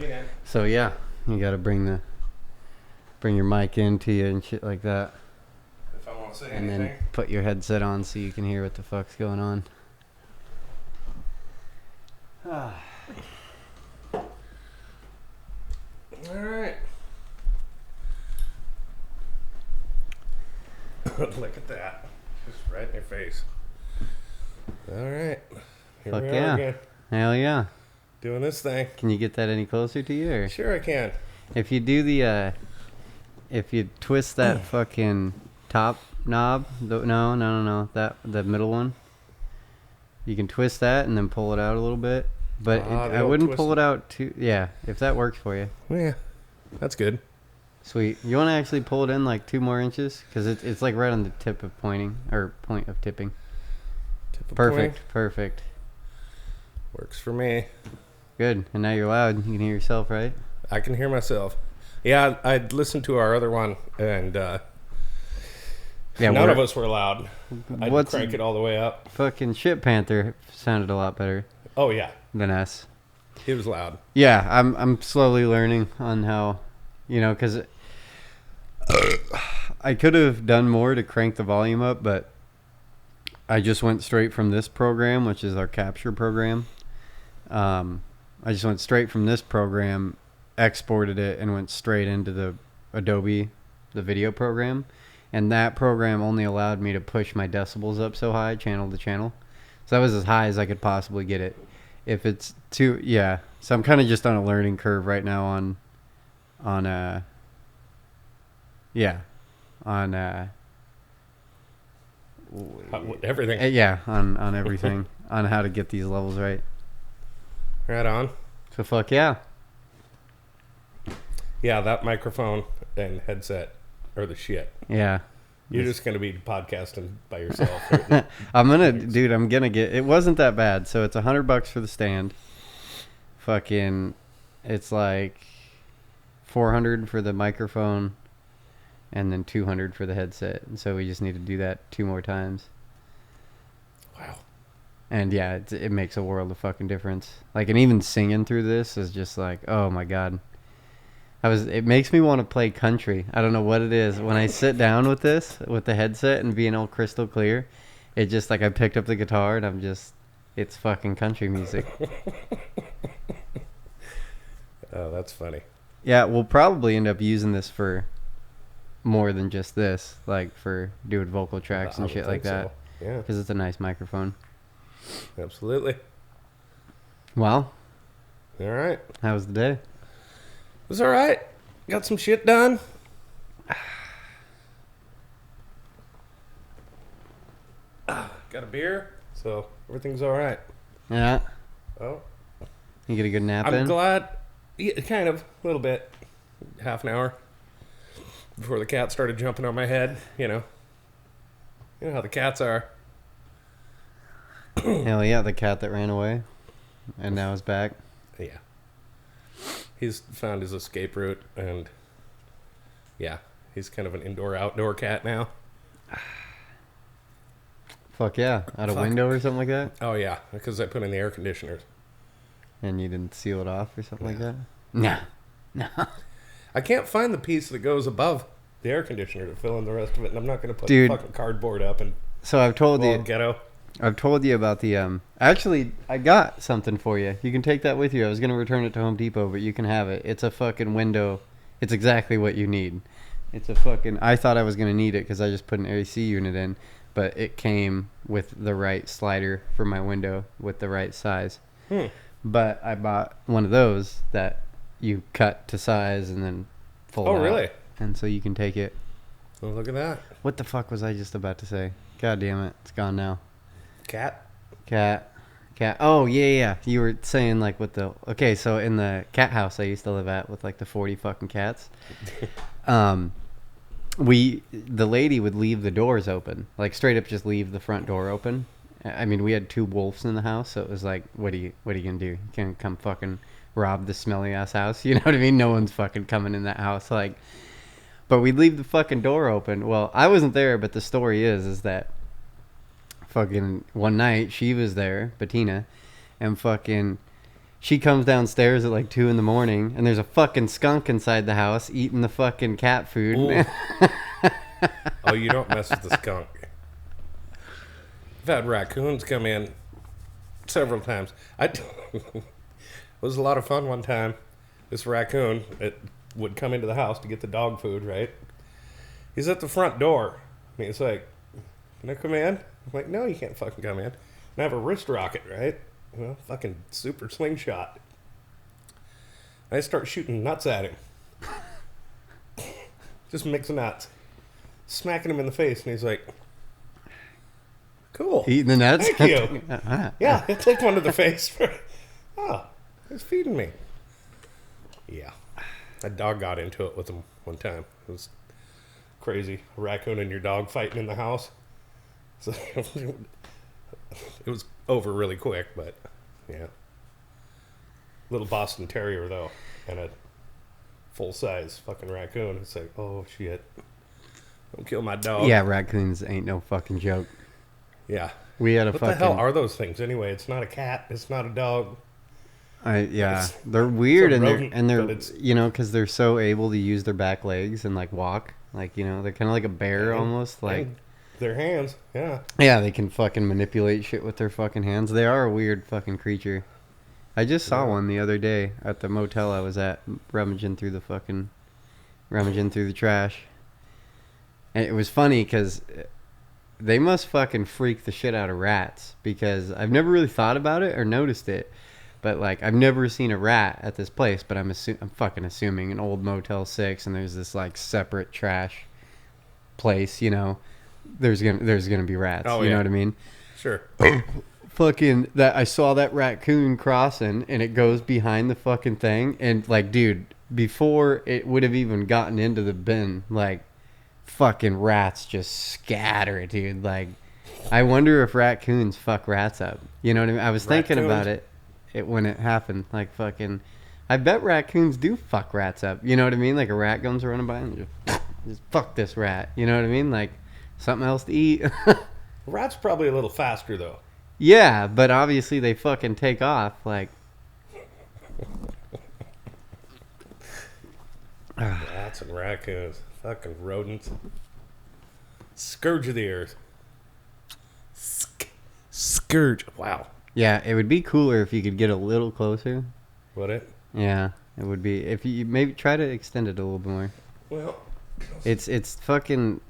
again. So yeah, you gotta bring your mic into you and shit like that. If I want to say And anything. then put your headset on so you can hear what the fuck's going on. Alright. Look at that. Just right in your face. Alright. Here Fuck we yeah. are again. Hell yeah. Doing this thing. Can you get that any closer to you? Or? Sure I can. If you do if you twist that fucking top knob, no, the middle one, you can twist that and then pull it out a little bit. But I wouldn't pull it out too. Yeah, if that works for you. Yeah, that's good. Sweet. You want to actually pull it in like 2 more inches? Because it's like right on the tip of pointing, or point of tipping. Tip of Perfect, point. perfect. Works for me. Good. And now you're loud. You can hear yourself, right? I can hear myself. Yeah, I'd listened to our other one, and none of us were loud. I'd crank it all the way up. Fucking Shit Panther sounded a lot better. Oh, yeah. Than us. It was loud. Yeah, I'm slowly learning on how, because I could have done more to crank the volume up, but I just went straight from this program, which is our capture program. I just went straight from this program, exported it, and went straight into the Adobe, the video program. And that program only allowed me to push my decibels up so high, channel to channel. So that was as high as I could possibly get it. If it's too, yeah. So I'm kind of just on a learning curve right now on everything. Yeah, on everything, on how to get these levels right. Right on. So fuck yeah. Yeah, that microphone and headset are the shit. Yeah. You're just going to be podcasting by yourself. I'm gonna get, it wasn't that bad. So it's $100 for the stand. Fucking, it's like $400 for the microphone and then $200 for the headset. And so we just need to do that 2 more times. Wow. And yeah, it makes a world of fucking difference. Like, and even singing through this is just like, oh my God. It makes me want to play country. I don't know what it is. When I sit down with this, with the headset and being all crystal clear, it just like I picked up the guitar and it's fucking country music. Oh, that's funny. Yeah, we'll probably end up using this for more than just this, like for doing vocal tracks and shit like that. So. Yeah. Because it's a nice microphone. Absolutely. Well. All right. How was the day? It was all right. Got some shit done. Got a beer, so everything's all right. Yeah. Oh. You get a good nap in? I'm glad. Yeah, kind of. A little bit. Half an hour. Before the cat started jumping on my head, You know how the cats are. Hell yeah, the cat that ran away and now is back. Yeah. He's found his escape route, and yeah, he's kind of an indoor-outdoor cat now. Fuck yeah. Out a window or something like that? Oh, yeah, because I put in the air conditioners. And you didn't seal it off or something like that? No. I can't find the piece that goes above the air conditioner to fill in the rest of it, and I'm not going to put fucking cardboard up and so I've told you ghetto. I've told you about the actually I got something for you. You can take that with you. I was going to return it to Home Depot, but you can have it. It's a fucking window. It's exactly what you need. It's a fucking, I thought I was going to need it because I just put an AC unit in, but it came with the right slider for my window with the right size. But I bought one of those that you cut to size and then fold out. Oh, really? And so you can take it. Oh, look at that. What the fuck was I just about to say? God damn it. It's gone now. Cat. Oh, yeah. You were saying like with the... Okay, so in the cat house I used to live at with like the 40 fucking cats, the lady would leave the doors open. Like straight up just leave the front door open. I mean, we had 2 wolves in the house, so it was like, what are you gonna do? You can't come fucking rob the smelly ass house. You know what I mean? No one's fucking coming in that house. Like, but we'd leave the fucking door open. Well, I wasn't there, but the story is that fucking one night she was there, Bettina, and fucking she comes downstairs at like 2 a.m, and there's a fucking skunk inside the house eating the fucking cat food. Oh, you don't mess with the skunk. I've had raccoons come in several times. It was a lot of fun one time. This raccoon, it would come into the house to get the dog food, right? He's at the front door. And he's like, can I come in? I'm like, no, you can't fucking come in. And I have a wrist rocket, right? Well, fucking super slingshot. I start shooting nuts at him. Just mix nuts. Smacking him in the face, and he's like, cool. Eating the nuts? Thank you. Yeah, I took one to the face. Oh, he's feeding me. Yeah. That dog got into it with him one time. It was crazy. A raccoon and your dog fighting in the house. So it was over really quick, but yeah. Little Boston Terrier, though, and a full-size fucking raccoon. It's like, oh, shit. Don't kill my dog. Yeah, raccoons ain't no fucking joke. Yeah. We had a what fucking... the hell are those things anyway? It's not a cat. It's not a dog. They're weird, and rodent, they're you know, because they're so able to use their back legs and like walk, like, you know, they're kind of like a bear almost, like their hands. Yeah. Yeah, they can fucking manipulate shit with their fucking hands. They are a weird fucking creature. I just saw one the other day at the motel I was at, rummaging through the trash, and it was funny because they must fucking freak the shit out of rats, because I've never really thought about it or noticed it. But, like, I've never seen a rat at this place, but I'm fucking assuming an old Motel 6, and there's this, like, separate trash place, you know, there's gonna be rats. Oh, you know what I mean? Sure. Fucking, I saw that raccoon crossing, and it goes behind the fucking thing, and, like, dude, before it would have even gotten into the bin, like, fucking rats just scatter it, dude. Like, I wonder if raccoons fuck rats up. You know what I mean? I was thinking about it. When it happened, like, fucking, I bet raccoons do fuck rats up. You know what I mean? Like, a rat comes running by and just fuck this rat. You know what I mean? Like, something else to eat. Rats probably a little faster though. Yeah, but obviously they fucking take off. Like, rats and raccoons, fucking rodents, scourge of the earth. Scourge. Wow. yeah, it would be cooler if you could get a little closer. Would it? Yeah, it would be. If you maybe try to extend it a little bit more. Well, it's fucking.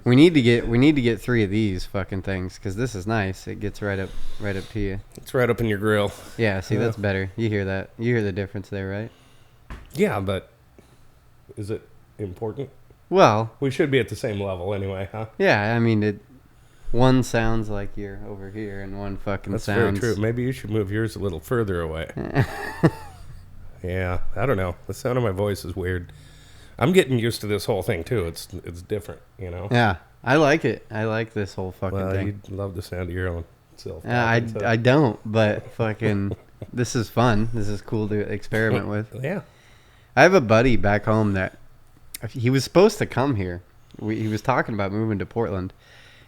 We need to get 3 of these fucking things, because this is nice. It gets right up to you. it's right up in your grill. Yeah, see, that's better. You hear that? You hear the difference there, right? Yeah, but is it important? Well, We should be at the same level anyway, huh? yeah. I mean, one sounds like you're over here, and one fucking That's sounds. very true. Maybe you should move yours a little further away. Yeah, I don't know. The sound of my voice is weird. I'm getting used to this whole thing too. It's different, you know. Yeah, I like it. I like this whole fucking Well, thing. you'd love the sound of your own self. I don't, but fucking, this is fun. This is cool to experiment with. Yeah. I have a buddy back home that he was supposed to come here. He was talking about moving to Portland,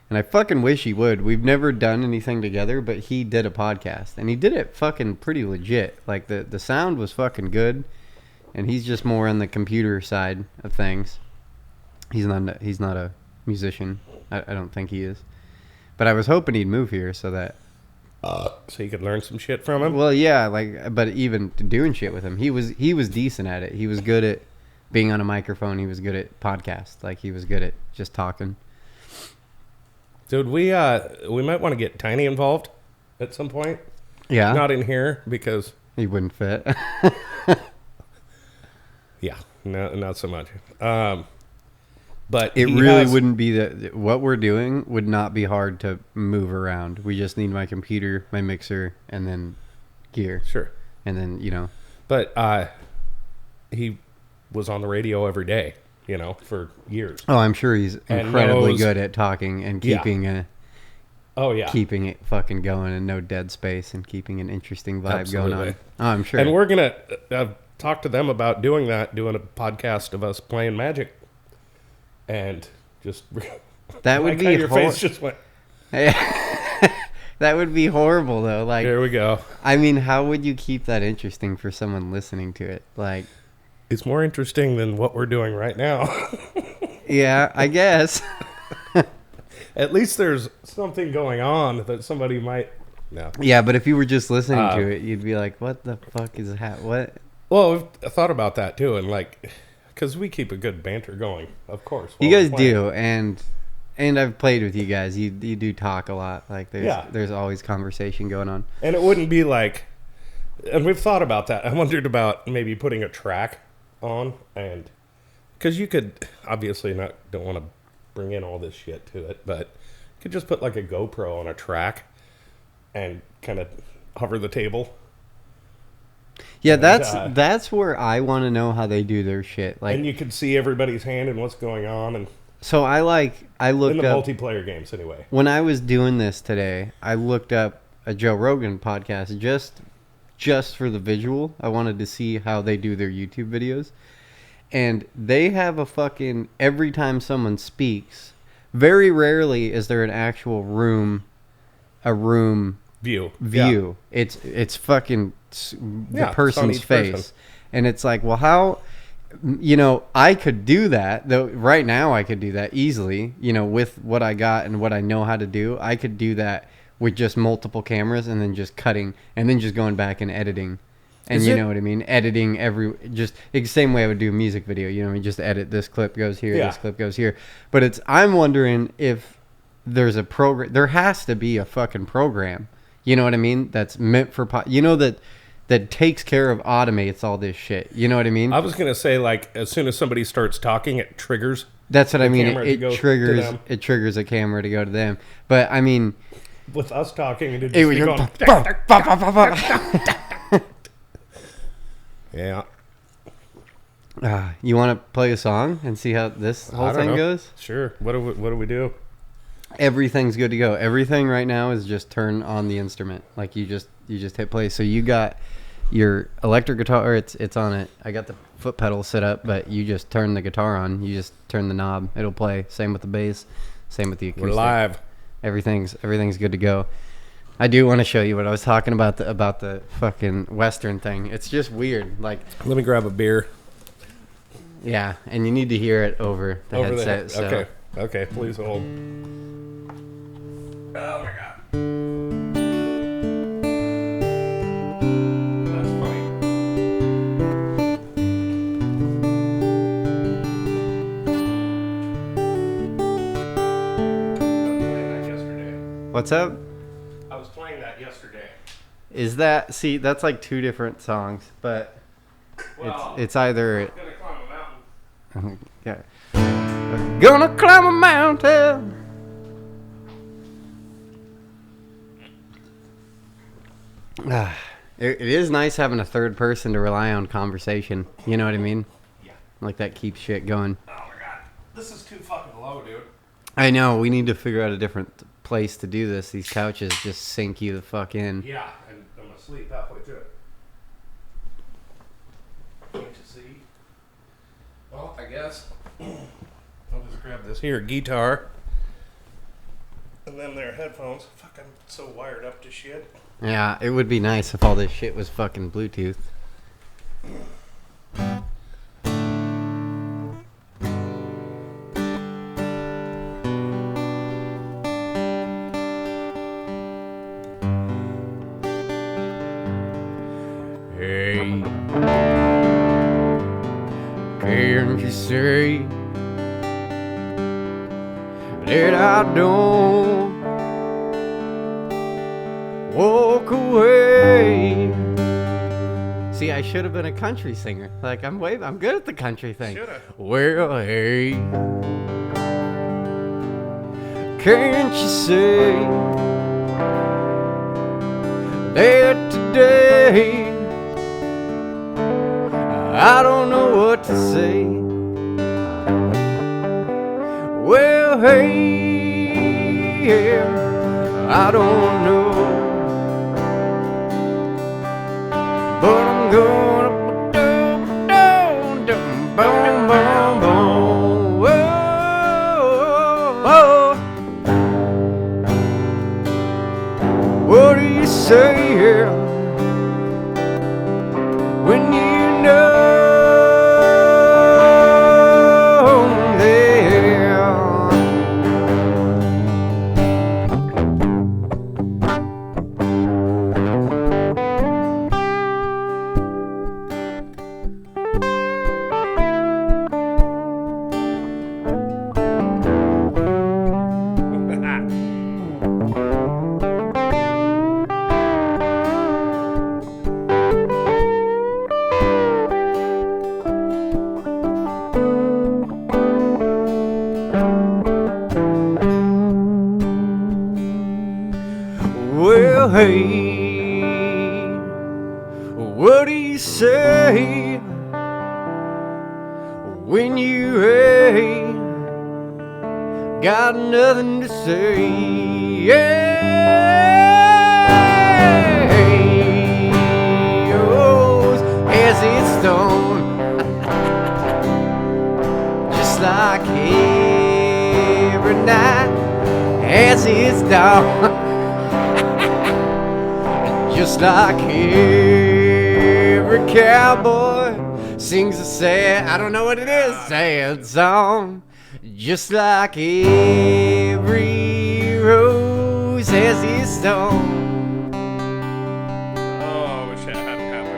and I fucking wish he would. We've never done anything together, but he did a podcast, and he did it fucking pretty legit. Like, the sound was fucking good, and he's just more on the computer side of things. He's not a musician. I don't think he is. But I was hoping he'd move here so that... So you could learn some shit from him? Well, yeah, like, but even doing shit with him, he was decent at it. He was good at being on a microphone. He was good at podcasts. Like, he was good at just talking. Dude, we might want to get Tiny involved at some point. Yeah. Not in here because... He wouldn't fit. Yeah, no, not so much. But It really wouldn't be that. What we're doing would not be hard to move around. We just need my computer, my mixer, and then gear. Sure. And then, you know. But he was on the radio every day, you know, for years. Oh, I'm sure he's And incredibly knows- good at talking and keeping Oh, yeah. keeping it fucking going and no dead space and keeping an interesting vibe Absolutely. going on. Oh, I'm sure. And we're going to talk to them about doing a podcast of us playing Magic. And just... That would like be how your hor- face just went... That would be horrible, though. Like, Here we go. I mean, how would you keep that interesting for someone listening to it? Like, It's more interesting than what we're doing right now. yeah, I guess. At least there's something going on that somebody might. No. Yeah, but if you were just listening to it, you'd be like, "What the fuck is that? What?" Well, I've thought about that too, and like, because we keep a good banter going, of course. You guys do, and I've played with you guys. You do talk a lot. Like, there's always conversation going on. And it wouldn't be like, and we've thought about that. I wondered about maybe putting a track on, and because you could obviously don't want to bring in all this shit to it, but you could just put like a GoPro on a track and kind of hover the table. Yeah, that's where I want to know how they do their shit. Like, and you could see everybody's hand and what's going on, and so I looked in the up multiplayer games anyway. when I was doing this today. I looked up a Joe Rogan podcast just for the visual. I wanted to see how they do their YouTube videos, and they have a fucking every time someone speaks. Very rarely is there an actual room View. Yeah. It's fucking the person's face, person. And it's like, well, how, I could do that though. Right now I could do that easily, with what I got and what I know how to do. I could do that with just multiple cameras and then just cutting and then just going back and editing. And know what I mean? Editing just the same way I would do a music video, just edit this clip goes here, this clip goes here. But I'm wondering if there's a program. There has to be a fucking program. You know what I mean? That's meant for that takes care of automates all this shit. You know what I mean? I was gonna say, like, as soon as somebody starts talking, it triggers. That's what I mean. It triggers a camera to go to them. But I mean, with us talking, it just be going. Yeah. You want to play a song and see how this whole thing goes? Sure. What do we do? Everything's good to go. Everything right now is just turn on the instrument. Like you just hit play. So you got your electric guitar. It's on it. I got the foot pedal set up, but you just turn the guitar on. You just turn the knob. It'll play. Same with the bass. Same with the acoustic. We're live. Everything's good to go. I do want to show you what I was talking about the fucking Western thing. It's just weird. Like, let me grab a beer. Yeah, and you need to hear it over the headset. Okay. Please hold. Oh my god. That's funny. I was playing that yesterday. What's up? I was playing that yesterday. That's like two different songs, but it's either. I'm gonna climb a mountain. Yeah. Gonna climb a mountain. It is nice having a third person to rely on conversation. You know what I mean? Yeah. Like that keeps shit going. Oh my god. This is too fucking low, dude. I know. We need to figure out a different place to do this. These couches just sink you the fuck in. Yeah, and I'm asleep halfway through it. Can't you see? Well, I guess I'll just grab this here guitar. And then their headphones. Fuck, I'm so wired up to shit. Yeah, it would be nice if all this shit was fucking Bluetooth. Hey, can't you say that I don't walk away? See, I should have been a country singer. Like, I'm good at the country thing. Shoulda. Well, hey, can't you say that today I don't know what to say? Well, hey, yeah, I don't know, but I'm gonna boom, boom, boom, boom, whoa, whoa. when you ain't got nothing to say. Oh, as it's stone, just like every night as it's dawn, just like every cowboy sings a sad, I don't know what it is, sad song. Just like every rose has its thorn. Oh, I wish that hadn't happened.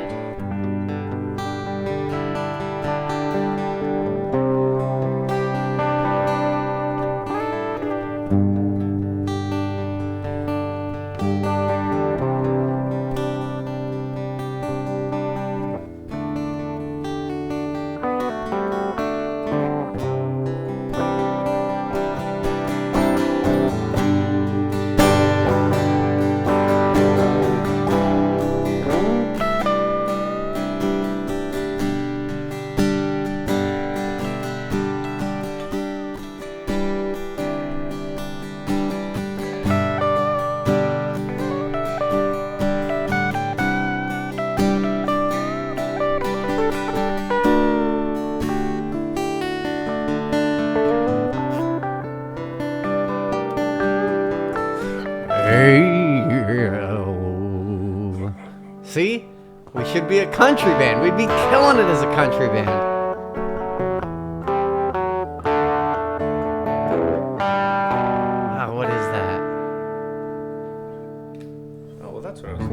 See? We should be a country band. We'd be killing it as a country band. Oh, what is that? Oh, well, that's what I was.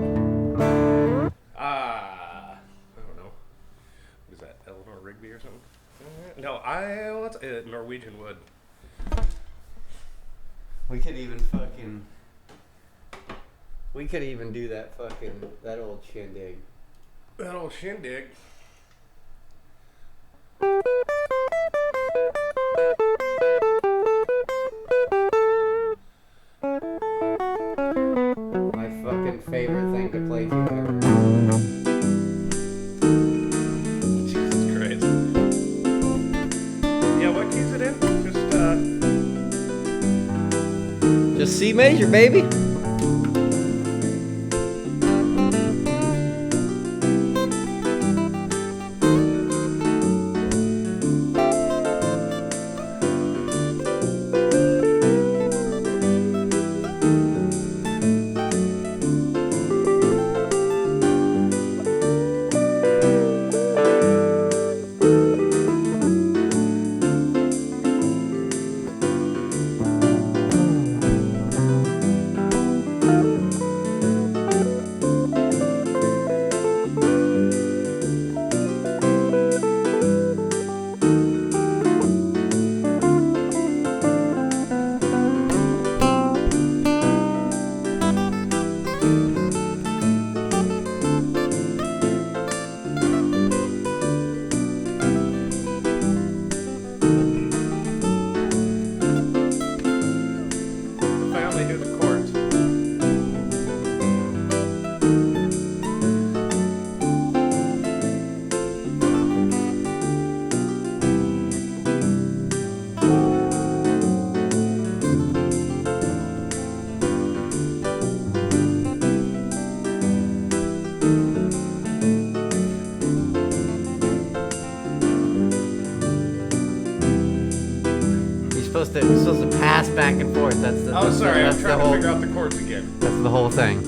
I don't know. What is that? Eleanor Rigby or something? No, what's Norwegian Wood. We could even fucking. We could even do that old shindig. That old shindig. My fucking favorite thing to play together. Jesus Christ. Yeah, what keys it in? Just C major, baby. You're supposed to pass back and forth. That's the. Oh, sorry. That's I'm trying to figure out the chords again. That's the whole thing.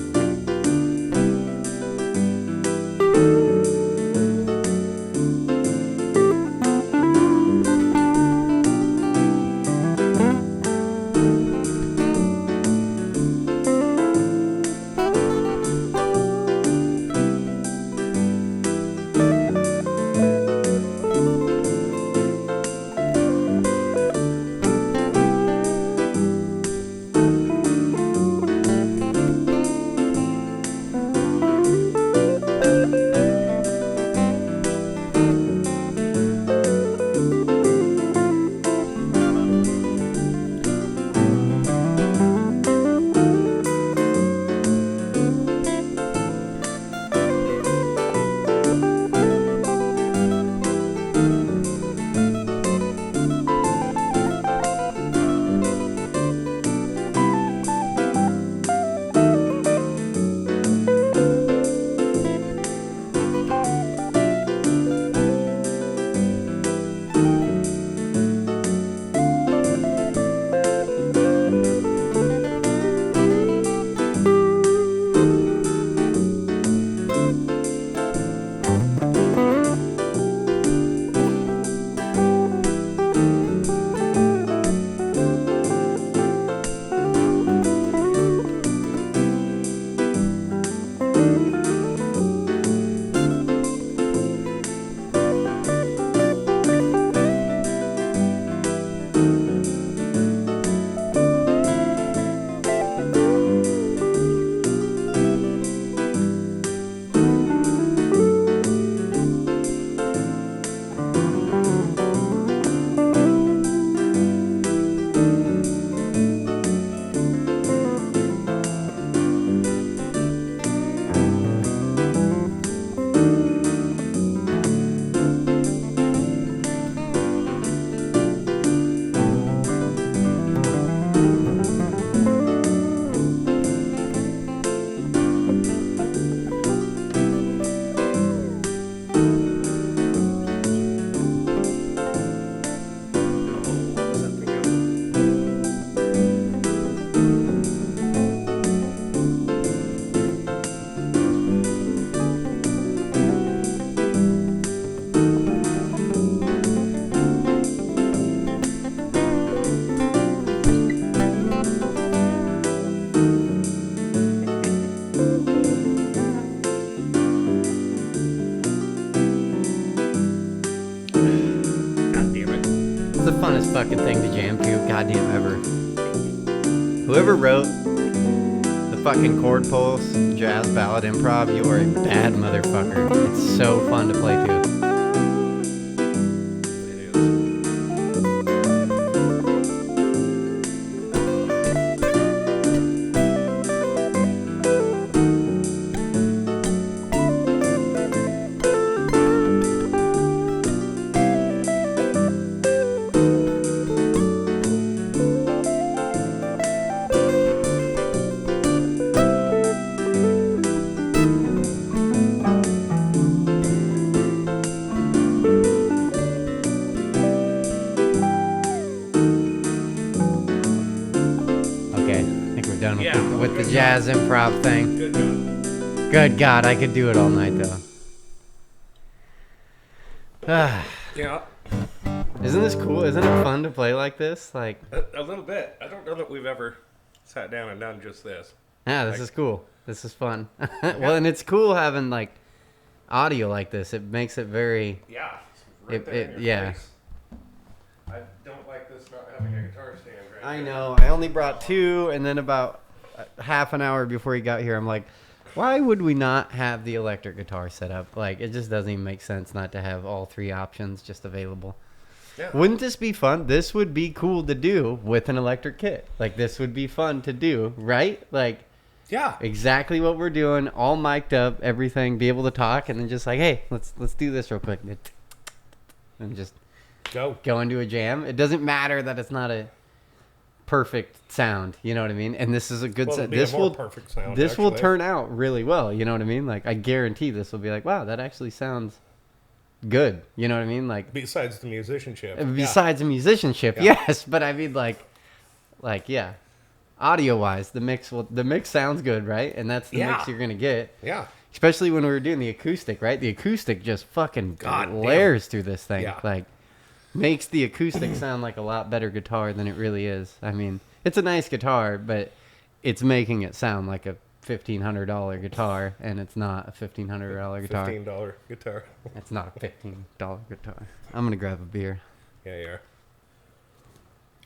funnest fucking thing to jam to, goddamn ever. Whoever wrote the fucking chord pulse, jazz ballad improv, you are a bad motherfucker. It's so fun to play to. With the jazz improv thing. Good job. Good God, I could do it all night though. Yeah. Isn't this cool? Isn't it fun to play like this? Like A little bit. I don't know that we've ever sat down and done just this. yeah, this is cool. This is fun. Well, and it's cool having like audio like this. It makes it very. Yeah. Right there in your yeah. face. I don't like this not having a guitar stand right I there. know. I only brought two, and then about half an hour before he got here, I'm like, why would we not have the electric guitar set up? Like, it just doesn't even make sense not to have all three options just available. Yeah. Wouldn't this be fun? This would be cool to do with an electric kit. Like, this would be fun to do, right? Like, Yeah. exactly what we're doing, all mic'd up, everything, be able to talk, and then just like, hey, let's do this real quick. And just go into a jam. It doesn't matter that it's not a perfect sound, you know what I mean? And this is a good sound. This will perfect sound. this will turn out really well, you know what I mean? Like, I guarantee this will be like, wow, that actually sounds good, you know what I mean? Like, besides the musicianship. besides the musicianship, yes, but I mean like yeah, audio wise, the mix sounds good, right? And that's the mix you're gonna get. Yeah. Especially when we were doing the acoustic, right? The acoustic just fucking layers through this thing. Yeah. Like, makes the acoustic sound like a lot better guitar than it really is. I mean, it's a nice guitar, but it's making it sound like a $1,500 guitar, and it's not a $1,500 guitar. $15 guitar. It's not a $15 guitar. I'm going to grab a beer. Yeah, you are.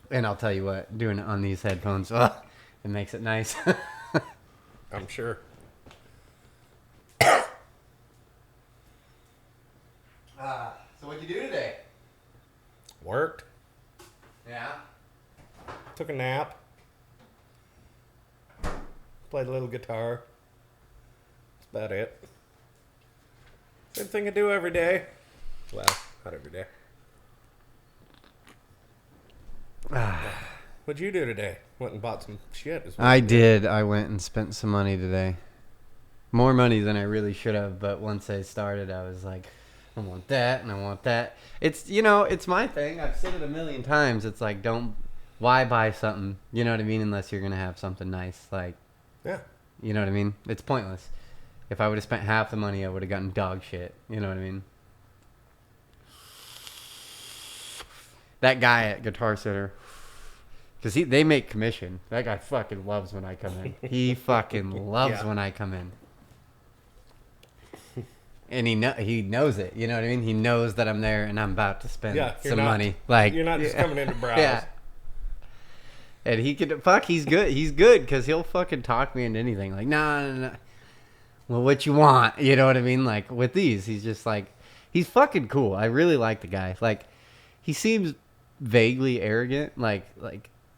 And I'll tell you what, doing it on these headphones, it makes it nice. I'm sure. So what'd you do today? Worked. Yeah. Took a nap. Played a little guitar. That's about it. Same thing I do every day. Well, not every day. What'd you do today? Went and bought some shit. Is what I you did. I went and spent some money today. More money than I really should have, but once I started, I was like, I want that and I want that. It's, it's my thing. I've said it a million times. It's like, why buy something, you know what I mean, unless you're going to have something nice. Like, Yeah. you know what I mean? It's pointless. If I would have spent half the money, I would have gotten dog shit. You know what I mean? That guy at Guitar Center, because they make commission. That guy fucking loves when I come in. He fucking loves when I come in. And he knows it. You know what I mean? He knows that I'm there and I'm about to spend some money. Like, you're not just coming in to browse. Yeah. And he's good. He's good because he'll fucking talk me into anything. Like, no. Well, what you want? You know what I mean? Like, with these, he's just like, he's fucking cool. I really like the guy. Like, he seems vaguely arrogant, like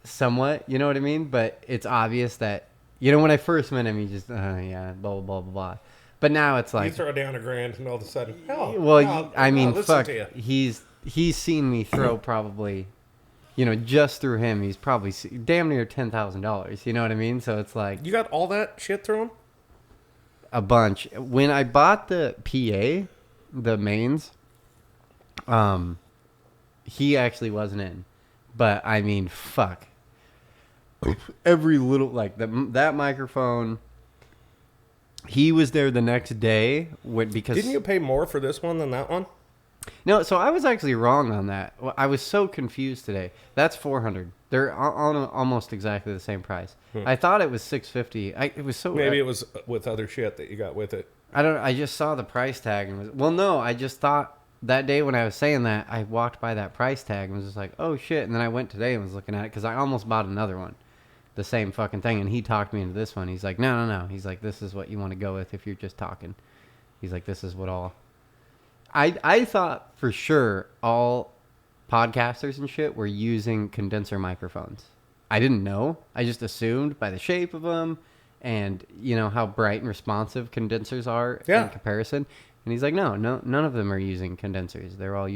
somewhat, you know what I mean? But it's obvious that, when I first met him, he just, blah, blah, blah, blah. But now it's like, you throw down $1,000 and all of a sudden, fuck, he's seen me throw probably, just through him, he's probably damn near $10,000. You know what I mean? So it's like, you got all that shit through him? A bunch. When I bought the PA, the mains, he actually wasn't in. But I mean, fuck. Every little, like, that microphone. He was there the next day because... Didn't you pay more for this one than that one? No, so I was actually wrong on that. I was so confused today. That's $400. They're on almost exactly the same price. I thought it was $650. It was so... Maybe it was with other shit that you got with it. I just saw the price tag and was... Well, no, I just thought that day when I was saying that, I walked by that price tag and was just like, oh shit. And then I went today and was looking at it because I almost bought another one. The same fucking thing. And he talked me into this one. He's like, no. He's like, this is what you want to go with if you're just talking. He's like, this is what all... I thought for sure all podcasters and shit were using condenser microphones. I didn't know. I just assumed by the shape of them and, how bright and responsive condensers are in comparison. And he's like, no, none of them are using condensers. They're all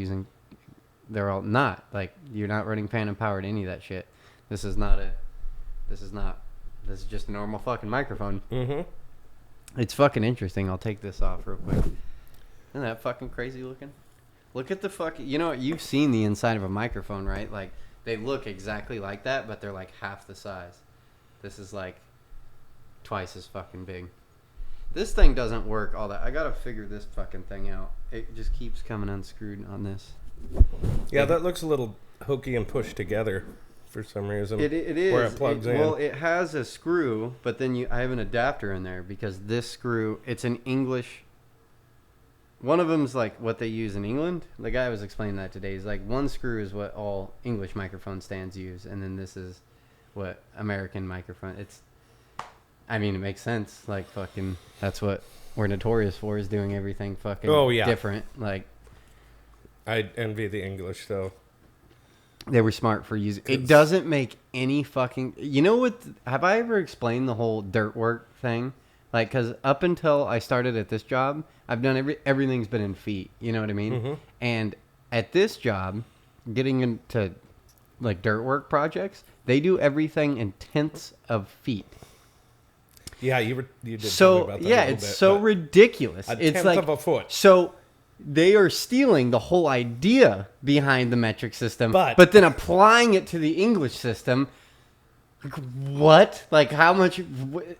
not. Like, you're not running phantom power to any of that shit. This is just a normal fucking microphone. Mm-hmm. It's fucking interesting. I'll take this off real quick. Isn't that fucking crazy looking? Look at the fucking... you've seen the inside of a microphone, right? Like, they look exactly like that, but they're like half the size. This is like twice as fucking big. This thing doesn't work all that. I gotta figure this fucking thing out. It just keeps coming unscrewed on this. Yeah, that looks a little hokey and pushed together for some reason. It is. Where it plugs in. Well, it has a screw, but then I have an adapter in there because this screw, it's an English... One of them's like what they use in England. The guy was explaining that today. He's like, one screw is what all English microphone stands use, and then this is what American microphone... it makes sense. Like, fucking, that's what we're notorious for, is doing everything fucking different. Like, I envy the English, though. They were smart for using... It doesn't make any fucking... You know what... Have I ever explained the whole dirt work thing? Like, because up until I started at this job, I've done everything's been in feet. You know what I mean? Mm-hmm. And at this job, getting into, like, dirt work projects, they do everything in tenths of feet. Yeah, you did tell me about that a it's bit, so ridiculous. It's tenth like of a foot. So they are stealing the whole idea behind the metric system, but then applying it to the English system. Like, what? Like, how much?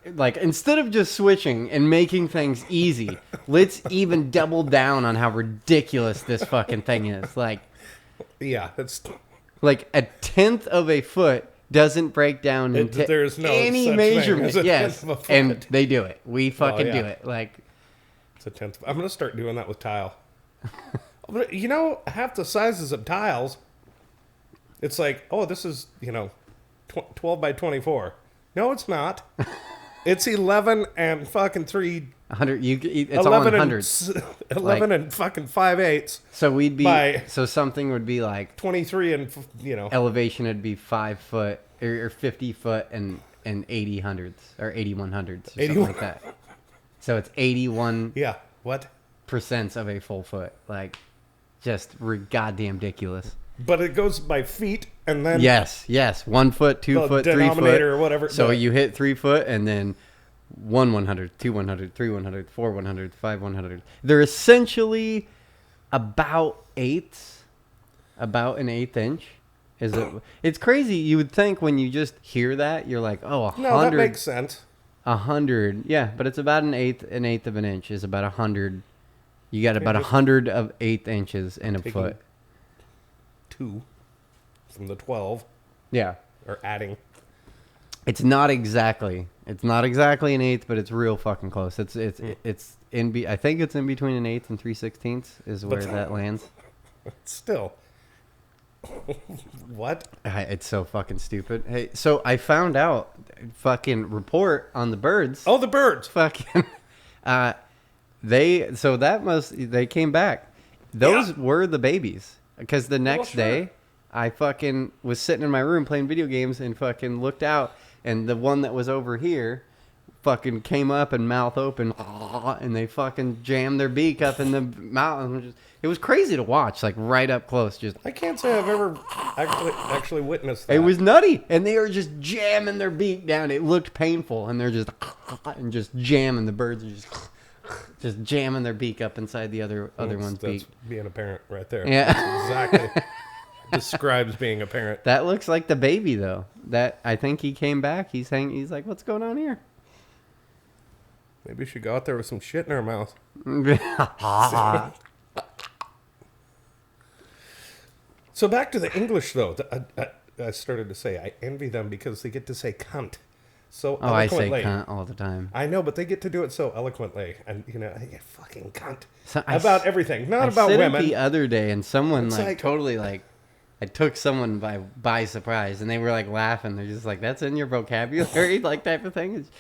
Like, instead of just switching and making things easy, let's even double down on how ridiculous this fucking thing is. Like, yeah, it's like a tenth of a foot doesn't break down into there's no any such measurement. Thing as a yes, tenth of a foot. And they do it. We fucking do it. Like, it's a tenth. I'm gonna start doing that with tile. But half the sizes of tiles, it's like, oh, this is 12 by 24. No, it's not. It's 11 and fucking 100. It's 11 all in hundreds. 11 and fucking 5/8. So we'd be. So something would be like 23 and elevation would be 5 foot or 50 foot and 80 hundredths or 81 hundredths or something like that. So it's 81. Yeah. What? Percents of a full foot. Like, just goddamn ridiculous. But it goes by feet, and then... Yes. 1 foot, 2 foot, 3 foot. Or whatever. So you hit 3 foot, and then 1 100, 2 100, 3 100, 4 100, 5 100. They're essentially about eighths, about an eighth inch. It's crazy. You would think when you just hear that, you're like, oh, 100. No, that makes sense. 100, yeah, but it's about an eighth of an inch is about 100. You got about 100 of eighth inches in a foot. 2 from the 12. Yeah. Or adding. It's not exactly an eighth, but it's real fucking close. I think it's in between an eighth and 3/16 is where that lands. Still. What? It's so fucking stupid. Hey, so I found out fucking report on the birds. Oh, the birds. Fucking they came back. Those were the babies. Because the next day, I fucking was sitting in my room playing video games and fucking looked out, and the one that was over here fucking came up and mouth open, and they fucking jammed their beak up in the mouth. It was crazy to watch, like right up close. Just I can't say I've ever actually witnessed that. It was nutty, and they were just jamming their beak down. It looked painful, and they're just jamming the birds and just jamming their beak up inside the other one's beak. That's being a parent right there. Yeah. That's exactly describes being a parent. That looks like the baby though. That I think he came back. He's like, what's going on here? Maybe we should go out there with some shit in our mouth. So back to the English though. I started to say I envy them because they get to say cunt. so Oh, I say eloquently. cunt all the time. I know, but they get to do it so eloquently, and you fucking cunt So about everything, not I about said women. it the other day, and someone It's like- totally I took someone by surprise, and they were laughing. They're just like, "That's in your vocabulary," type of thing. It's,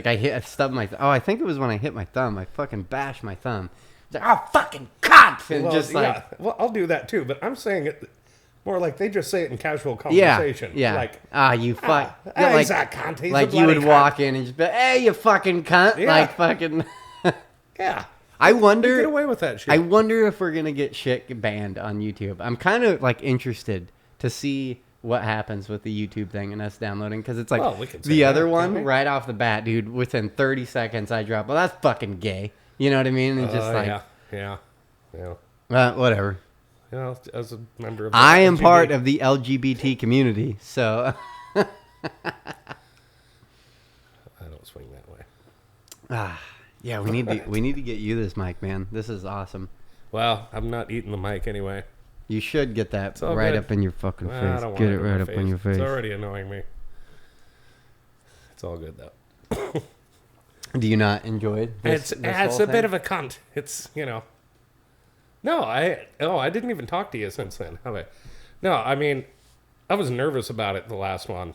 I stubbed my. I think it was when I hit my thumb. I fucking bashed my thumb. It's like, "Oh, fucking cunt!" And Well, I'll do that too, but I'm saying it more like they just say it in casual conversation. Yeah. Like, You fuck. he's a cunt. He's a you bloody would cunt. walk in and just be, "Hey, you fucking cunt!" Yeah. Fucking. Yeah. I They wonder. get away with that shit. I wonder if we're gonna get shit banned on YouTube. I'm kind of interested to see what happens with the YouTube thing and us downloading, because it's Well, we can say the that, other can't one we? right off the bat, dude. Within 30 seconds, I drop. Well, that's fucking gay. You know what I mean? And just yeah. whatever. As a member of the I am LGBT part of the LGBT community, so I don't swing that way. yeah, we need to get you this mic, man. This is awesome. Well, I'm not eating the mic anyway. You should get that all right good. up in your fucking I face. don't want Get it it in right my up in your face. It's already annoying me. It's all good though. Do you not enjoy it? It's a bit of a cunt. It's No, I didn't even talk to you since then. Have I? No, I mean, I was nervous about it the last one.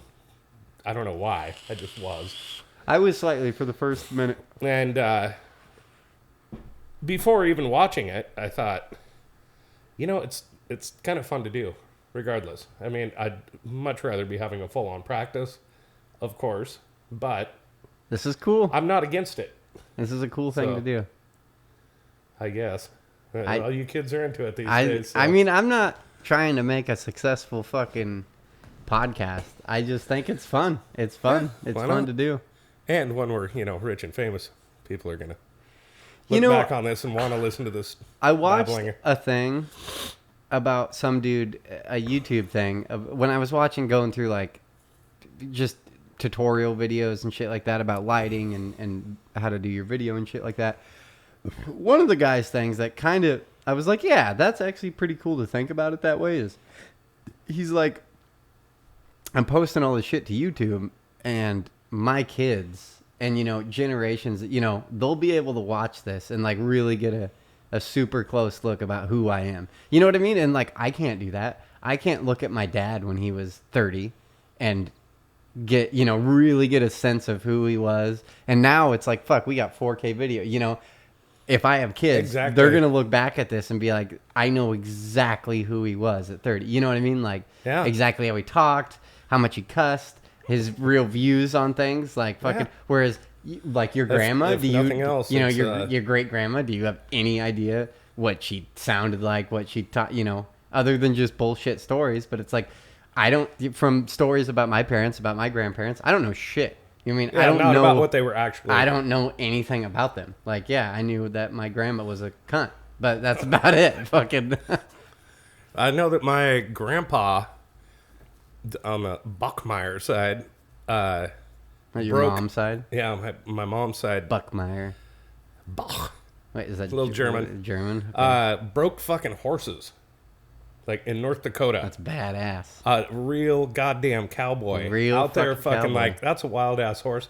I don't know why. I just was. I was slightly for the first minute. And before even watching it, I thought, it's kind of fun to do, regardless. I mean, I'd much rather be having a full-on practice, of course, but This is cool. I'm not against it, This is a cool thing So, to do. I guess. I- All you kids are into it these days. So. I mean, I'm not trying to make a successful fucking podcast. I just think it's fun. It's fun. It's why fun not? to do. And when we're, rich and famous, people are going to You look know, back on this and want to listen to this. I watched babbling. a thing about some dude, a YouTube thing, when I was going through just tutorial videos and shit like that about lighting and how to do your video and shit like that. One of the guy's things that I was like, yeah, that's actually pretty cool to think about it that way, is he's like, I'm posting all this shit to YouTube, and my kids and, generations, they'll be able to watch this and really get a super close look about who I am. You know what I mean? And I can't do that. I can't look at my dad when he was 30 and get, really get a sense of who he was. And now it's like, fuck, we got 4K video. If I have kids, Exactly. they're going to look back at this and be like, I know exactly who he was at 30. You know what I mean? Yeah. Exactly how he talked, how much he cussed, his real views on things, fucking. Whereas, your grandma, if do you, nothing else, your it's, your great grandma, do you have any idea what she sounded like, what she taught, other than just bullshit stories? But it's I don't, from stories about my parents, about my grandparents, I don't know shit. I mean, Yeah, I don't not know about what they were actually. I don't know anything about them. I knew that my grandma was a cunt, but that's about it. Fucking. I know that my grandpa, on the Buckmeyer side, Your broke- mom's side? yeah, my mom's side, Buckmeyer. Bach, Wait, is that Little German. German? Okay. broke fucking horses, in North Dakota. That's badass. A real goddamn cowboy. Real out there fucking fucking cowboy. that's a wild ass horse.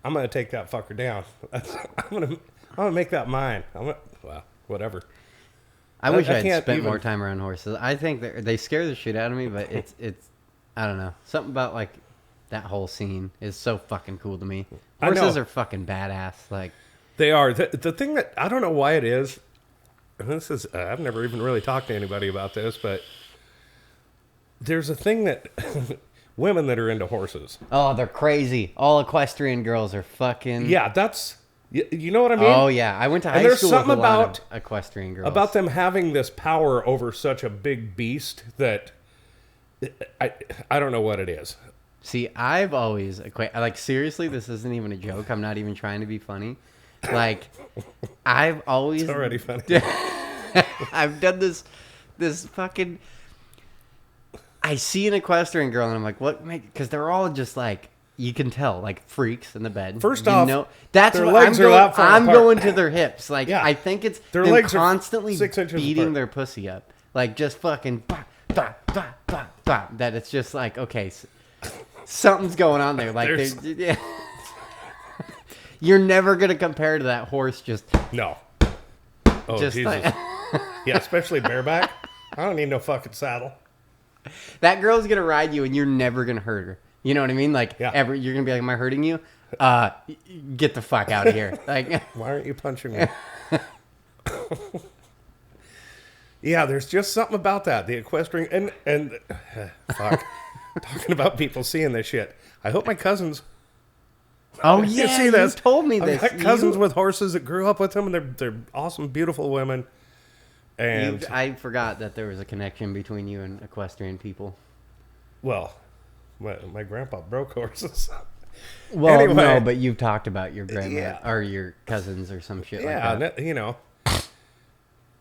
I'm gonna take that fucker down. I'm gonna make that mine. Well, whatever. I wish I had can't spent even- more time around horses. I think they scare the shit out of me, but it's I don't know. Something about that whole scene is so fucking cool to me. I know. Horses are fucking badass. They are. The thing that I don't know why it is, and this is, I've never even really talked to anybody about this, but there's a thing that women that are into horses. Oh, they're crazy. All equestrian girls are fucking. Yeah, that's, you know what I mean? Oh yeah, I went to high there's school with a something lot about- of equestrian girls. About them having this power over such a big beast that I don't know what it is. See, I've always seriously, this isn't even a joke. I'm not even trying to be funny. I've always It's already funny. I've done this fucking. I see an equestrian girl and I'm like, what? Because they're all just you can tell, freaks in the bed. First You off, know, that's their what legs I'm are going. that far I'm apart. going to their hips. Yeah. I think it's Their them legs are constantly 6 inches beating apart. their pussy up, just fucking bah, bah, bah, bah, bah, that it's just okay. Something's going on there. Like, yeah. You're never gonna compare to that horse. Just no. Oh, just Jesus. like, Yeah, especially bareback. I don't need no fucking saddle. that girl's gonna ride you, and you're never gonna hurt her. You know what I mean? Like, Yeah. you're gonna be like, "Am I hurting you? Get the fuck out of here!" Like, why aren't you punching me? Yeah, there's just something about that. The equestrian and fuck, talking about people seeing this shit. I hope my cousins. oh yeah, see this? you told me this. I've got cousins with horses that grew up with them, and they're awesome, beautiful women. And I forgot that there was a connection between you and equestrian people. well, my grandpa broke horses. Well, Anyway. no, but you've talked about your grandma Yeah. or your cousins or some shit Yeah, like that. you know,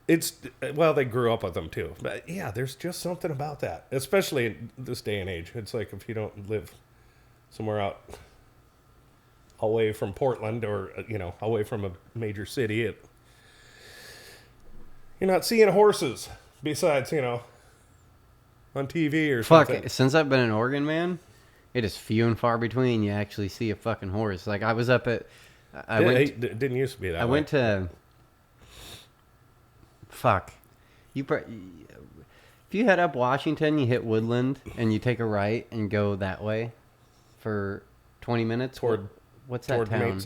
it's they grew up with them too. But yeah, there's just something about that, especially in this day and age. It's like if you don't live somewhere out away from Portland or away from a major city, you're not seeing horses besides on TV or Fuck, something. since I've been in Oregon, man, it is few and far between you actually see a fucking horse. Like, I was up at... It didn't used to be that way. I went to... Fuck. If you head up Washington, you hit Woodland, and you take a right and go that way for 20 minutes. What's that town?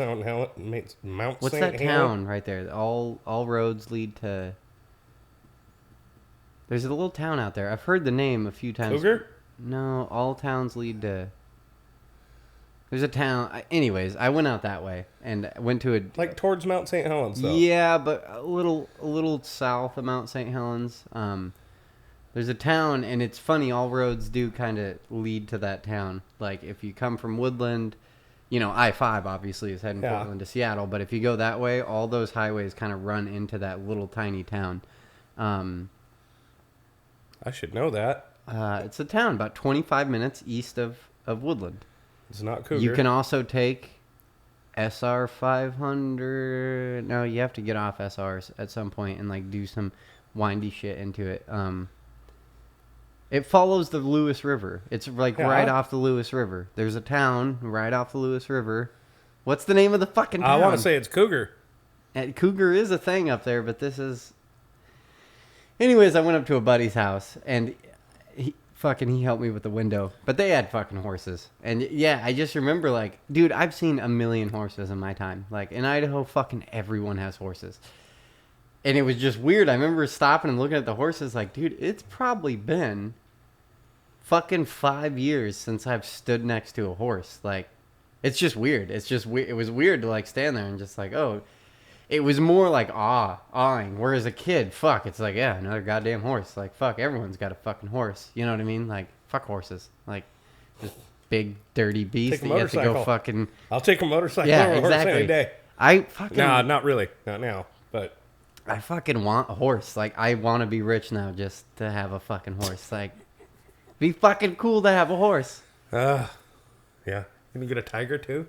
Mount What's St. that Helens? town right there? All roads lead to... There's a little town out there. I've heard the name a few times. Cougar? No, all towns lead to... There's a town... Anyways, I went out that way and went to a... Like towards Mount St. Helens, though. Yeah, but a little south of Mount St. Helens. There's a town, and it's funny, all roads do kind of lead to that town. Like, if you come from Woodland, I-5 obviously is heading Portland to Seattle, but if you go that way, all those highways kind of run into that little tiny town. I should know that. It's a town about 25 minutes east of Woodland. It's not Cougar. You can also take SR 500. No, you have to get off SRs at some point and like do some windy shit into it. It follows the Lewis River. It's like right off the Lewis River. There's a town right off the Lewis River. What's the name of the fucking town? I want to say it's Cougar. And Cougar is a thing up there, but this is... Anyways, I went up to a buddy's house, and he helped me with the window. But they had fucking horses. And yeah, I just remember, like, dude, I've seen a million horses in my time. Like, in Idaho, fucking everyone has horses. And it was just weird. I remember stopping and looking at the horses like, dude, it's probably been fucking 5 years since I've stood next to a horse. Like, it's just weird. It's just weird. It was weird to, like, stand there and just, like, oh... It was more like awing. Whereas a kid, fuck, it's like, yeah, another goddamn horse. Like, fuck, everyone's got a fucking horse. You know what I mean? Like, fuck horses. Like, just big, dirty beast that you have to go fucking... I'll take a motorcycle Yeah, over a exactly. horse any day. I fucking... Nah, not really. Not now. But I fucking want a horse. Like, I want to be rich now just to have a fucking horse. Like, be fucking cool to have a horse. yeah. You can get a tiger, too?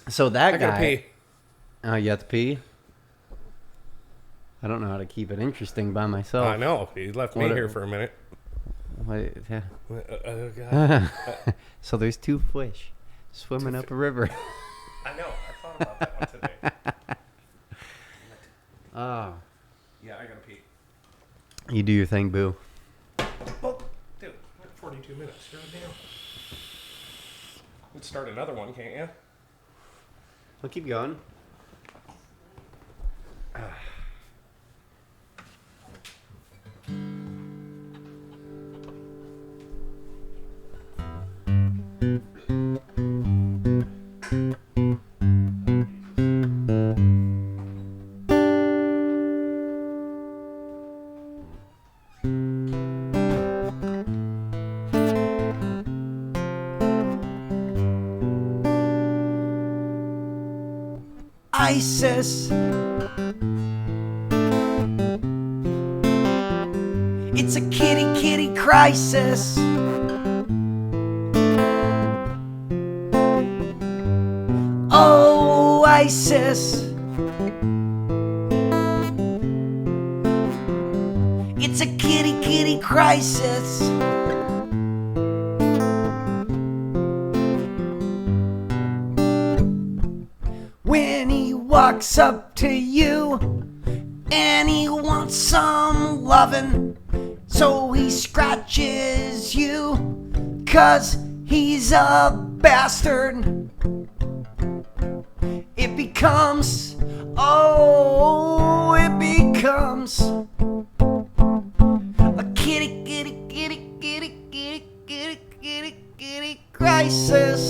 So that I guy... gotta pee. Oh, you have to pee? I don't know how to keep it interesting by myself. I know. He left me here for a minute. What, yeah. God. So there's two fish swimming up a river. I know. I thought about that one today. Oh. Yeah, I gotta pee. You do your thing, boo. Oh, dude, 42 minutes. God damn. Let's start another one, can't you? We'll keep going. ISIS. It's a kitty crisis. Oh, ISIS. It's a kitty crisis. walks up to you and he wants some lovin'. So he scratches you 'cause he's a bastard. It becomes a kitty, kitty, kitty, kitty, kitty, kitty, kitty, kitty crisis.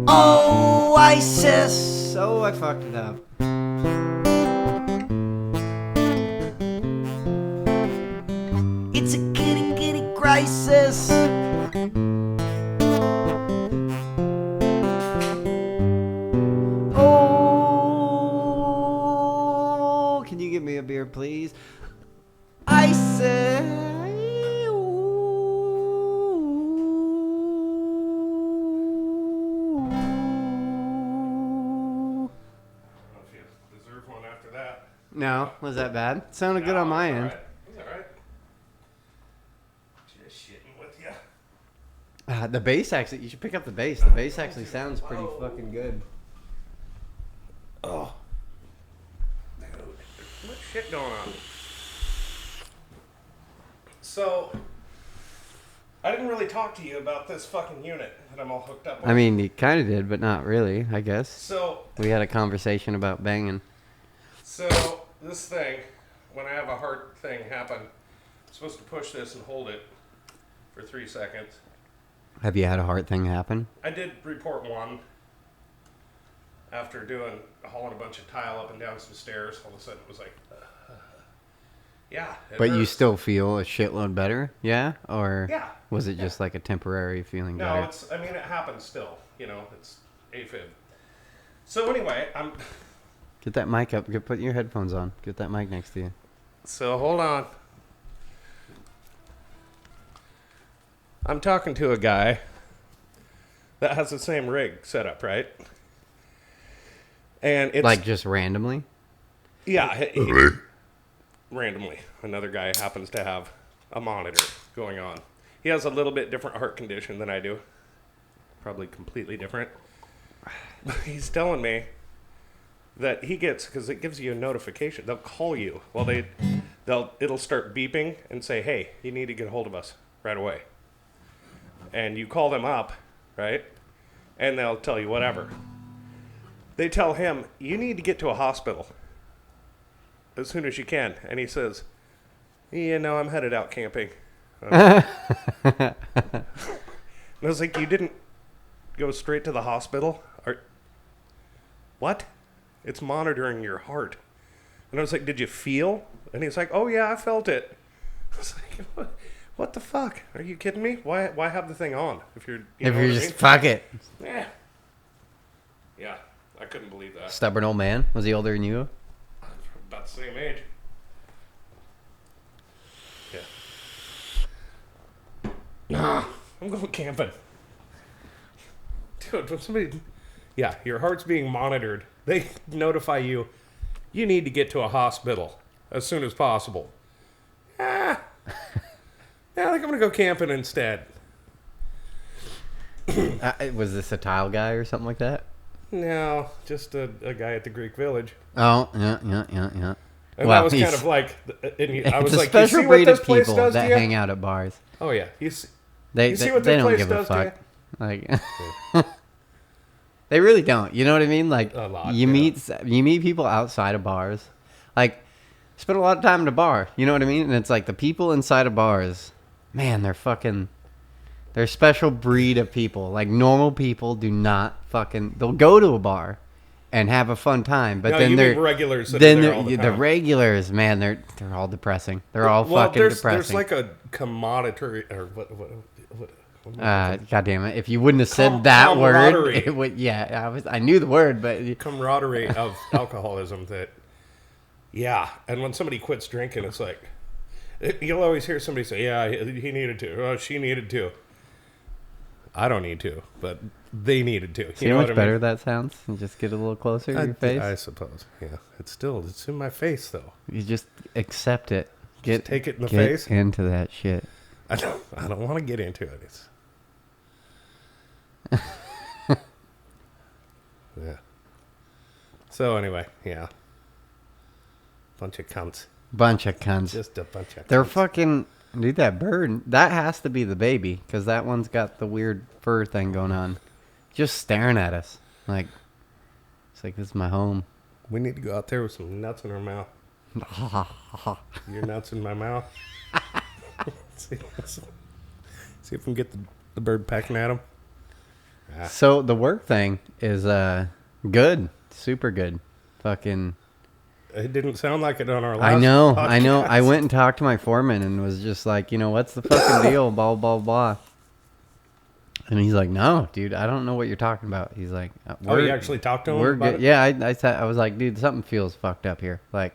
Oh, ISIS. Oh, I fucked it up. It's a kitty, kitty crisis. Oh, can you give me a beer, please? ISIS. If you deserve one after that. No, was that bad? Sounded good on my end. It's all right. Just shitting with you. The bass actually, you should pick up the bass. The bass actually sounds pretty fucking good. Oh. Dude, there's much shit going on. So, I didn't really talk to you about this fucking unit that I'm all hooked up with. I mean, you kind of did, but not really, I guess. So, We had a conversation about banging. This thing, when I have a heart thing happen, I'm supposed to push this and hold it for 3 seconds. Have you had a heart thing happen? I did report one after hauling a bunch of tile up and down some stairs. All of a sudden it was like, yeah. But you hurts. still feel a shitload better? Yeah? Or Yeah. was it just like a temporary feeling No, better? it happens still. It's AFib. So anyway, Get that mic up. Put your headphones on. Get that mic next to you. So hold on. I'm talking to a guy that has the same rig set up, right? And it's Like just randomly? yeah, randomly. Another guy happens to have a monitor going on. He has a little bit different heart condition than I do. Probably completely different. But he's telling me that he gets, because it gives you a notification. They'll call you. Well, it'll start beeping and say, hey, you need to get a hold of us right away. And you call them up, right? And they'll tell you whatever. They tell him, you need to get to a hospital as soon as you can. And he says, yeah, no, I'm headed out camping. And I was like, you didn't go straight to the hospital? What? It's monitoring your heart. And I was like, did you feel? And he's like, oh yeah, I felt it. I was like, what the fuck? Are you kidding me? Why have the thing on if you're If know you're what I just, mean? fuck it. Yeah, I couldn't believe that. Stubborn old man? Was he older than you? About the same age. Yeah. Nah, I'm going camping. Dude, when somebody... Yeah, your heart's being monitored. They notify you, you need to get to a hospital as soon as possible. Yeah, I think I'm going to go camping instead. Was this a tile guy or something like that? No, just a guy at the Greek village. Oh, yeah. And Well, that was kind he's- of like, I was It's a like, you special see what breed this of place people does that to you? hang out at bars. Oh, yeah. You see what they this don't place give a does to fuck. Like, they really don't. You know what I mean? Like, A lot, you yeah. meet people outside of bars. Like, spend a lot of time in a bar. You know what I mean? And it's like the people inside of bars, man, they're a special breed of people. Like, normal people do not they'll go to a bar and have a fun time, but No, then you they're mean regulars that then are there they're- all the the time. regulars, man, they're all depressing. They're all fucking there's depressing. like a commodity, or what God damn it! If you wouldn't have said that word, camaraderie. it would. Yeah, I knew the word, but camaraderie of alcoholism that, yeah. And when somebody quits drinking, it's like, you'll always hear somebody say, yeah, he needed to. Oh, she needed to. I don't need to, but they needed to. see how much better that sounds. And just get a little closer to your face. I suppose. Yeah. It's in my face, though. You just accept it. Take it in the get face. into that shit. I don't want to get into it. Yeah. So anyway, yeah. Bunch of cunts. Bunch of cunts. Just a bunch of cunts. They're fucking... Dude, that bird, that has to be the baby, because that one's got the weird fur thing going on. Just staring at us. Like, it's like, this is my home. We need to go out there with some nuts in our mouth. Your nuts in my mouth. see if we can get the bird pecking at him. Ah. So, the work thing is good. Super good. Fucking... It didn't sound like it on our last I know. podcast. I went and talked to my foreman and was just like, what's the fucking deal? Blah, blah, blah. And he's like, no, dude, I don't know what you're talking about. He's like, oh, you actually talked to him we're about good. it? Yeah, I was like, dude, something feels fucked up here. Like,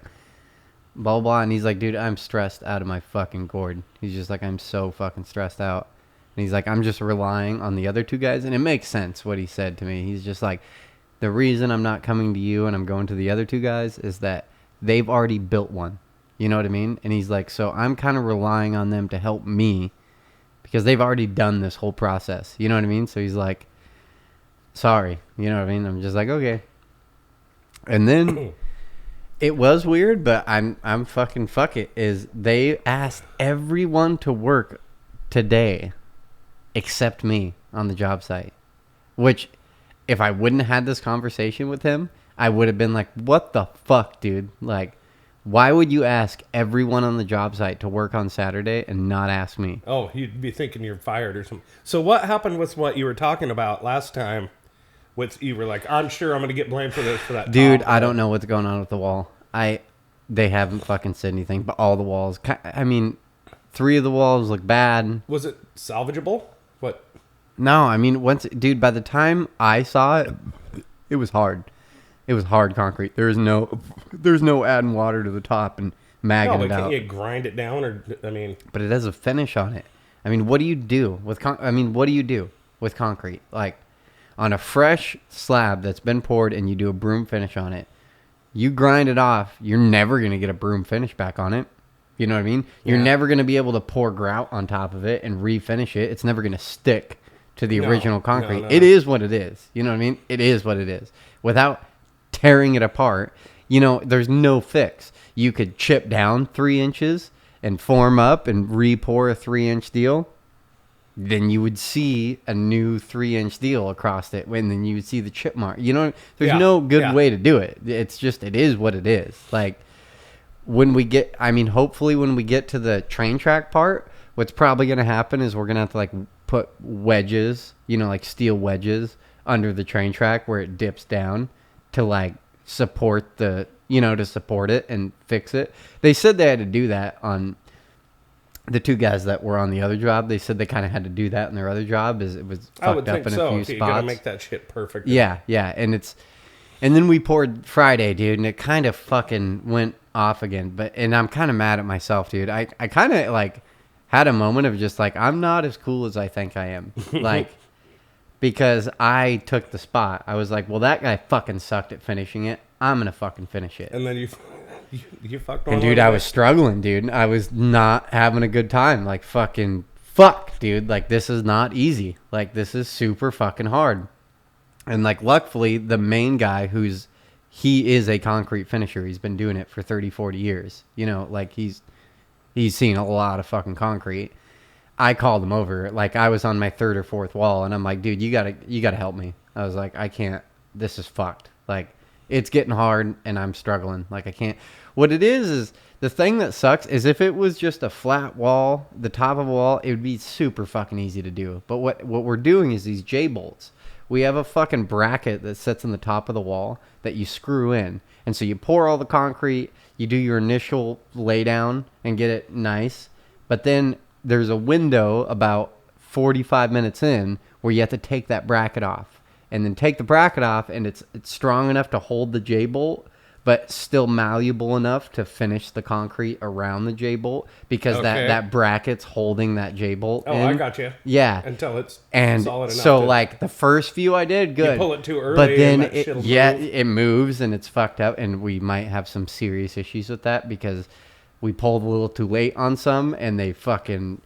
blah, blah. And he's like, dude, I'm stressed out of my fucking gourd. He's just like, I'm so fucking stressed out. And he's like, I'm just relying on the other two guys. And it makes sense what he said to me. He's just like, the reason I'm not coming to you and I'm going to the other two guys is that they've already built one. You know what I mean? And he's like, so I'm kind of relying on them to help me because they've already done this whole process. You know what I mean? So he's like, sorry. You know what I mean? I'm just like, okay. And then it was weird, but I'm fucking fuck it. Is they asked everyone to work today except me on the job site. Which, if I wouldn't have had this conversation with him, I would have been like, what the fuck, dude? Like, why would you ask everyone on the job site to work on Saturday and not ask me? Oh, you'd be thinking you're fired or something. So what happened with what you were talking about last time? With you were like, I'm sure I'm going to get blamed for this, for that. Dude, top. I don't know what's going on with the wall. They haven't fucking said anything, but all the walls, I mean, 3 of the walls look bad. Was it salvageable? What? No, I mean, dude, by the time I saw it, it was hard. It was hard concrete. There's no adding water to the top and magging No, it but out. can't you grind it down? Or I mean, But it has a finish on it. I mean, what do you do with concrete? Like, on a fresh slab that's been poured and you do a broom finish on it, you grind it off, you're never going to get a broom finish back on it. You know what I mean? You're never going to be able to pour grout on top of it and refinish it. It's never going to stick to the original concrete. No. It is what it is. You know what I mean? It is what it is. Without tearing it apart, there's no fix. You could chip down 3 inches and form up and re-pour a 3-inch deal. Then you would see a new 3-inch deal across it, and then you would see the chip mark. There's no good way to do it. It's just, it is what it is. Like, hopefully when we get to the train track part, what's probably going to happen is we're going to have to, like, put wedges, like steel wedges under the train track where it dips down to, like, support to support it and fix it. They said they had to do that on the 2 guys that were on the other job. They said they kind of had to do that in their other job, as it was fucked up in a few spots. You gotta make that shit perfect. Yeah, and then we poured Friday, dude, and it kind of fucking went off again. And I'm kind of mad at myself, dude. I kind of, like, had a moment of just like, I'm not as cool as I think I am. Like, because I took the spot. I was like, well, that guy fucking sucked at finishing it. I'm going to fucking finish it. And then you fucked on. And dude, I was struggling, dude. I was not having a good time. Like, fucking fuck, dude. Like, this is not easy. Like, this is super fucking hard. And, like, luckily, the main guy he is a concrete finisher. He's been doing it for 30, 40 years. Like, he's seen a lot of fucking concrete. I called him over. Like, I was on my 3rd or 4th wall, and I'm like, dude, you gotta help me. I was like, I can't. This is fucked. Like, it's getting hard, and I'm struggling. Like, I can't. What it is the thing that sucks is if it was just a flat wall, the top of a wall, it would be super fucking easy to do. But what we're doing is these J-bolts. We have a fucking bracket that sits on the top of the wall that you screw in. And so you pour all the concrete, you do your initial lay down and get it nice. But then there's a window about 45 minutes in where you have to take that bracket off. And then take the bracket off, and it's strong enough to hold the J-bolt, but still malleable enough to finish the concrete around the J-bolt because that bracket's holding that J-bolt in. I got you. Yeah. Until it's and solid enough. So, like, the first few I did, good. You pull it too early, but then move. It moves and it's fucked up, and we might have some serious issues with that because we pulled a little too late on some, and they fucking...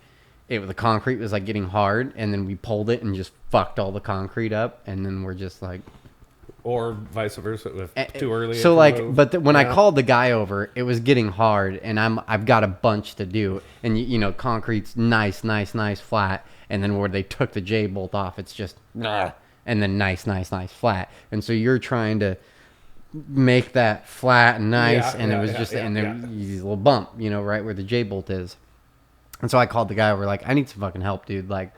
the concrete was, like, getting hard, and then we pulled it and just fucked all the concrete up, and then we're just like, or vice versa if too early. So like, but when I Yeah. called the guy over, it was getting hard, and I've got a bunch to do, and you know, concrete's nice, flat, and then where they took the J bolt off, it's just, and then nice, flat, and so you're trying to make that flat and nice, Yeah, and it was yeah, just, yeah, and then yeah. a little bump, you know, right where the J bolt is, and so I called the guy over, like, I need some fucking help, dude, like,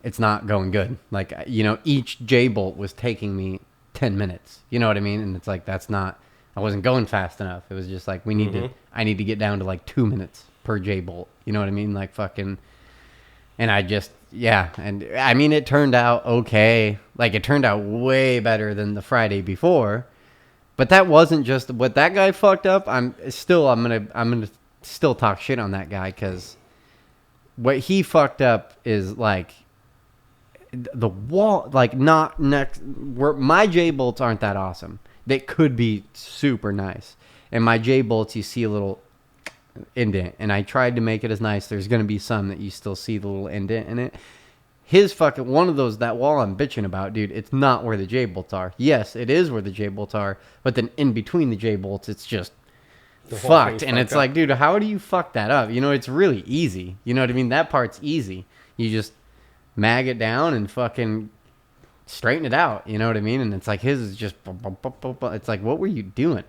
it's not going good, like, you know, each J bolt was taking me 10 minutes, you know what I mean? And it's like, I wasn't going fast enough. It was just like, I need to get down to like 2 minutes per J bolt, you know what I mean? Like fucking, and and I mean, it turned out okay. Like it turned out way better than the Friday before, but that wasn't just what that guy fucked up. I'm gonna still talk shit on that guy, because what he fucked up is like, the wall, like, not next where my J bolts aren't that awesome. They could be super nice, and my J bolts, you see a little indent, and I tried to make it as nice. There's gonna be some that you still see the little indent in it. His fucking one of those, that wall I'm bitching about, dude, it's not where the J bolts are. Yes, it is where the J bolts are, but then in between the J bolts, it's just fucked. And it's like, dude, how do you fuck that up? You know, it's really easy. You know what I mean? That part's easy. You just mag it down and fucking straighten it out. You know what I mean? And it's like, his is just, it's like, what were you doing?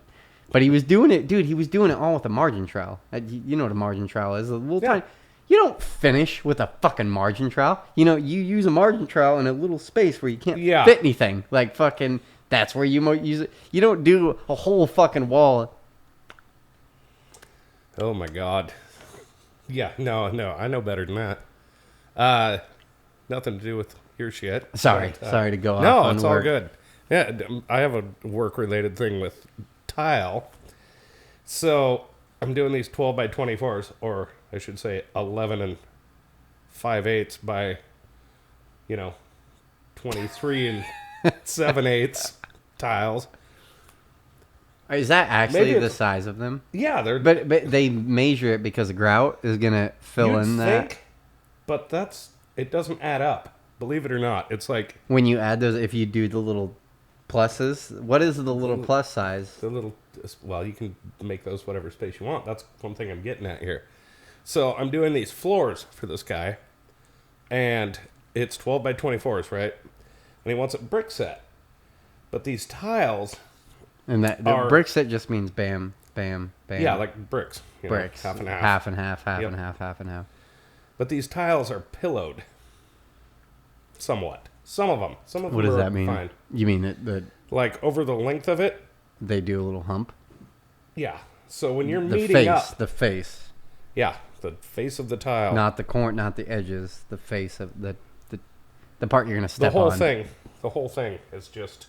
But he was doing it, dude. He was doing it all with a margin trowel. You know what a margin trowel is? A little tiny. You don't finish with a fucking margin trowel. You know, you use a margin trowel in a little space where you can't fit anything. Like fucking, that's where you might use it. You don't do a whole fucking wall. Oh my God. Yeah, no, I know better than that. Nothing to do with your shit. Sorry to go off. No, on it's work. all good. Yeah, I have a work-related thing with tile. So I'm doing these 12 by 24s, or I should say 11 5/8 by, 23 7/8 tiles. Is that actually Maybe the size of them? Yeah, they're. But they measure it because a grout is gonna fill you'd in that. think, but it doesn't add up. Believe it or not, it's like When you add those, if you do the little pluses, what is the little plus size? the little. Well, you can make those whatever space you want. That's one thing I'm getting at here. So I'm doing these floors for this guy, and it's 12 by 24s, right? And he wants it brick set, but these tiles. And that the brick set just means bam, bam, bam. Yeah, like bricks. bricks, half and half. half and half, half Yep. and half, half and half. But these tiles are pillowed. Somewhat. Some of them. What does are that mean? fine. You mean that Like over the length of it. they do a little hump? Yeah. So when you're The meeting face, up. the face, Yeah, the face of the tile. not the corner, not the edges. The face of the part you're gonna step the whole on. thing. The whole thing is just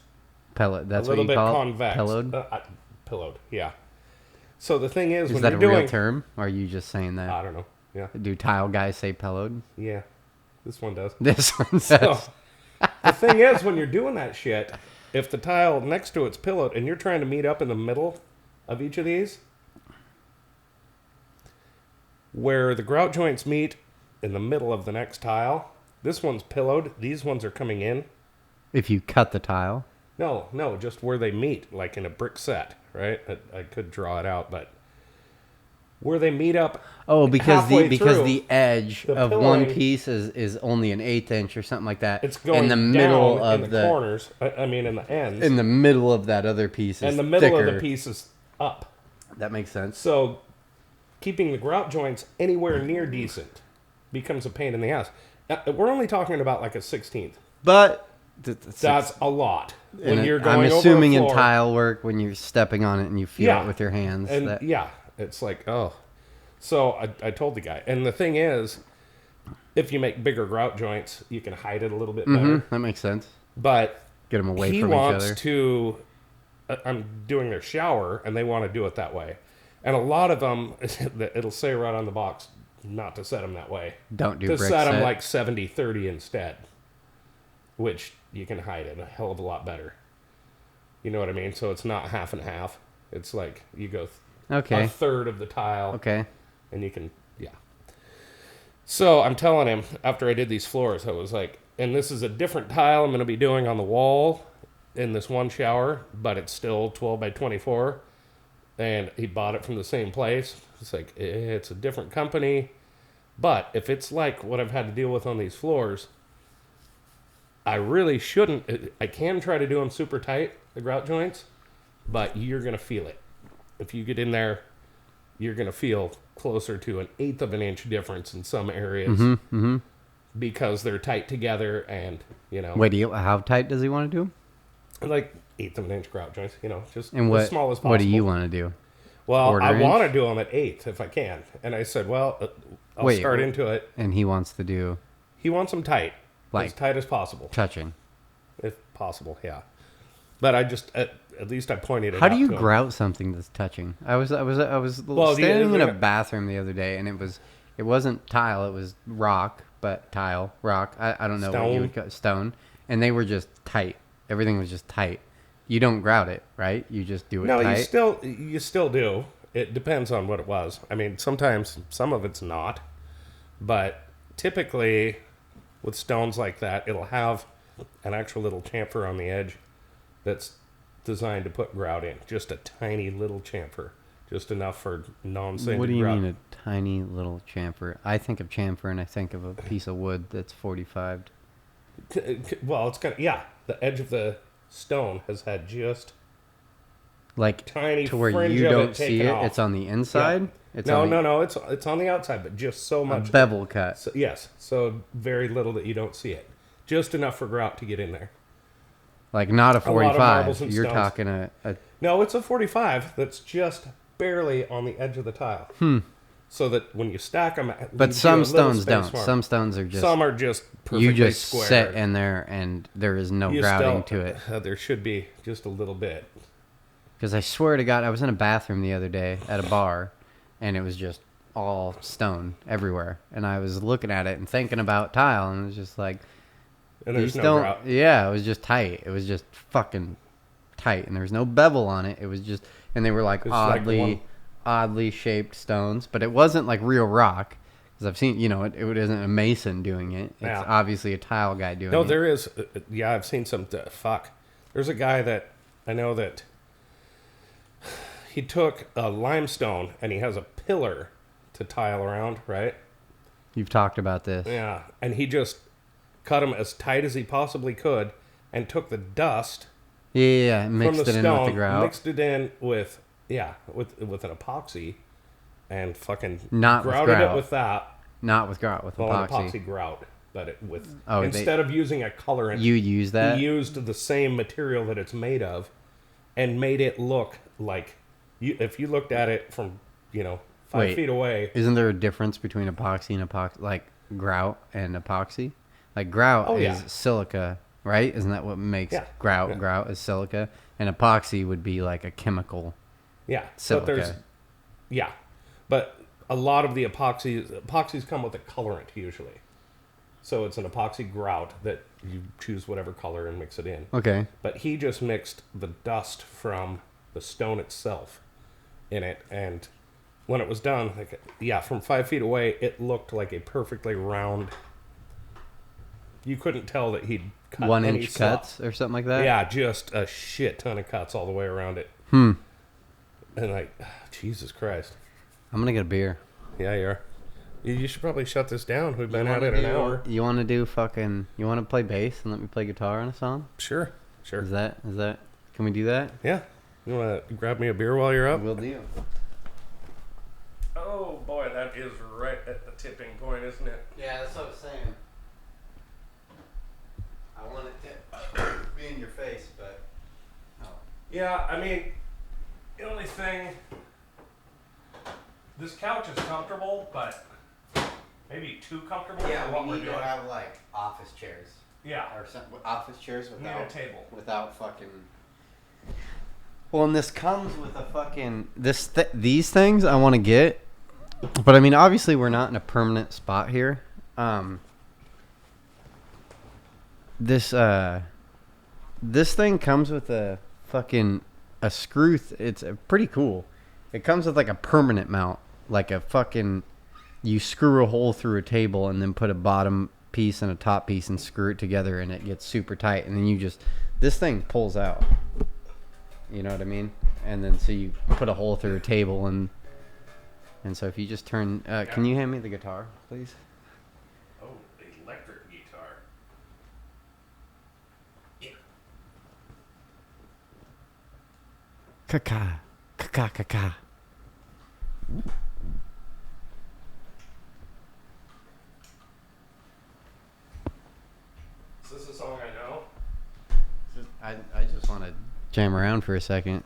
Pellet. That's a little what you bit call convex. it. Pillowed. Pillowed. Yeah. So the thing is, Is when that you're a real doing, term? Or are you just saying that? I don't know. Yeah. Do tile guys say pillowed? Yeah. This one does. This one So, says. the thing is, when you're doing that shit, if the tile next to it's pillowed and you're trying to meet up in the middle of each of these, where the grout joints meet in the middle of the next tile, this one's pillowed, these ones are coming in. If you cut the tile. No, just where they meet, like in a brick set, right? I could draw it out, but where they meet up. Oh, because halfway because through, the edge the of one pillowing- piece is only an 1/8 inch or something like that. It's going in the middle down of in the corners. I mean, in the ends. in the middle of that other piece is and the middle thicker. of the piece is up. That makes sense. So, keeping the grout joints anywhere near decent becomes a pain in the ass. We're only talking about like a 16th. But That's a lot. When and you're I'm going assuming over a in floor, tile work, when you're stepping on it and you feel Yeah. it with your hands. and that, yeah, it's like, oh. So I told the guy. And the thing is, if you make bigger grout joints, you can hide it a little bit better. that makes sense. But Get them away he from each wants other. to. I'm doing their shower, and they want to do it that way. And a lot of them, it'll say right on the box, not to set them that way. Don't do To brick set them set. like 70-30 instead, which you can hide it a hell of a lot better. You know what I mean? So it's not half and half. It's like you go Okay. a third of the tile, Okay. and you can, yeah. So I'm telling him, after I did these floors, I was like, and this is a different tile I'm going to be doing on the wall in this one shower, but it's still 12 by 24. And he bought it from the same place. It's like, it's a different company. But if it's like what I've had to deal with on these floors, I really shouldn't. I can try to do them super tight, the grout joints, but you're going to feel it. If you get in there, you're going to feel closer to an eighth of an inch difference in some areas because they're tight together and, you know. Wait, how tight does he want to do? Like eighth of an inch grout joints, you know, just And as small as possible. what do you want to do? Well, Quarter I inch? want to do them at eighth if I can. And I said, well, I'll start into it. And he wants to do He wants them tight. Like as tight as possible. touching. If possible, yeah. But I just, at least I pointed it out. How do you to him. grout something that's touching? I was Well, standing in a bathroom the other day, and it wasn't tile, it was rock, but tile, rock. I don't know what you would call stone, and they were just tight. Everything was just tight. You don't grout it, right? You just do it tight. No, you still do. It depends on what it was. I mean, sometimes some of it's not, but typically with stones like that, it'll have an actual little chamfer on the edge that's designed to put grout in. Just a tiny little chamfer. Just enough for non-sanded grout. What do you mean a tiny little chamfer? I think of chamfer and I think of a piece of wood that's 45'd. Well, it's got, yeah, the edge of the stone has had just like tiny to where fringe you of don't it see taken it. off. It's on the inside. Yeah. It's No, it's on the outside, but just so a much. bevel cut. So, yes, so very little that you don't see it. Just enough for grout to get in there. Like not a A lot of marbles 45. and You're stones. talking a No, it's a 45 that's just barely on the edge of the tile. So that when you stack them, But some stones don't. Some stones are just Some are just perfectly you just square. sit in there and there is no grouting to it. There should be just a little bit. Because I swear to God, I was in a bathroom the other day at a bar, and it was just all stone everywhere. And I was looking at it and thinking about tile, and it was just like, And there's these no don't. grout. Yeah, it was just tight. It was just fucking tight, and there was no bevel on it. It was just, and they were like It's like oddly shaped stones, but it wasn't like real rock. Because I've seen, it isn't a mason doing it. It's Yeah. obviously a tile guy doing it. No, there is. Yeah, I've seen some. There's a guy that I know that he took a limestone and he has a pillar to tile around, right? You've talked about this. Yeah, and he just cut them as tight as he possibly could and took the dust Yeah, from mixed the it in stone, with the grout. mixed it in with an epoxy, and fucking Not with grouted grout. it with that. Not with grout, with Well, an epoxy. epoxy grout, but it with Oh, instead of using a colorant, You use that? he used the same material that it's made of, and made it look like if you looked at it from 5 Wait. feet away. Isn't there a difference between epoxy and like grout and epoxy? Like grout Oh, is yeah. silica, right? Isn't that what makes Yeah. grout? Yeah. Grout is silica, and epoxy would be like a chemical. Yeah, Silica. But a lot of the epoxies come with a colorant usually. So it's an epoxy grout that you choose whatever color and mix it in. Okay. But he just mixed the dust from the stone itself in it, and when it was done, from 5 feet away, it looked like a perfectly round. You couldn't tell that he'd cut 1 any inch slop. cuts or something like that? Yeah, just a shit ton of cuts all the way around it. And Jesus Christ. I'm going to get a beer. Yeah, you are. You should probably shut this down. We've been at it an hour. You want to do you want to play bass and let me play guitar on a song? Sure. Is that, can we do that? Yeah. You want to grab me a beer while you're up? Will do. Oh, boy, that is right at the tipping point, isn't it? Yeah, that's what I was saying. I want it to be in your face, but Yeah, I mean, the only thing... This couch is comfortable, but maybe too comfortable for what we're doing. have like office chairs Yeah. or some office chairs Need a table. without fucking. Well, and this comes with a fucking these things I want to get, but I mean obviously we're not in a permanent spot here. This thing comes with a screw. It's pretty cool. It comes with like a permanent mount, like a fucking. You screw a hole through a table and then put a bottom piece and a top piece and screw it together, and it gets super tight. And then you just This thing pulls out. You know what I mean? And then so you put a hole through a table and so if you just turn, can you hand me the guitar, please? Oh, electric guitar. Yeah. Ka-ka, ka-ka, ka-ka. Is this a song I know? I just want to jam around for a second.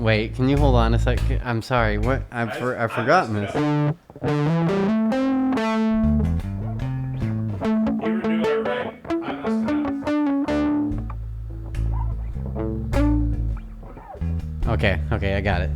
Wait, can you hold on a sec? I'm sorry. What? I've forgotten this. You were doing it right. I messed it up. Okay, I got it.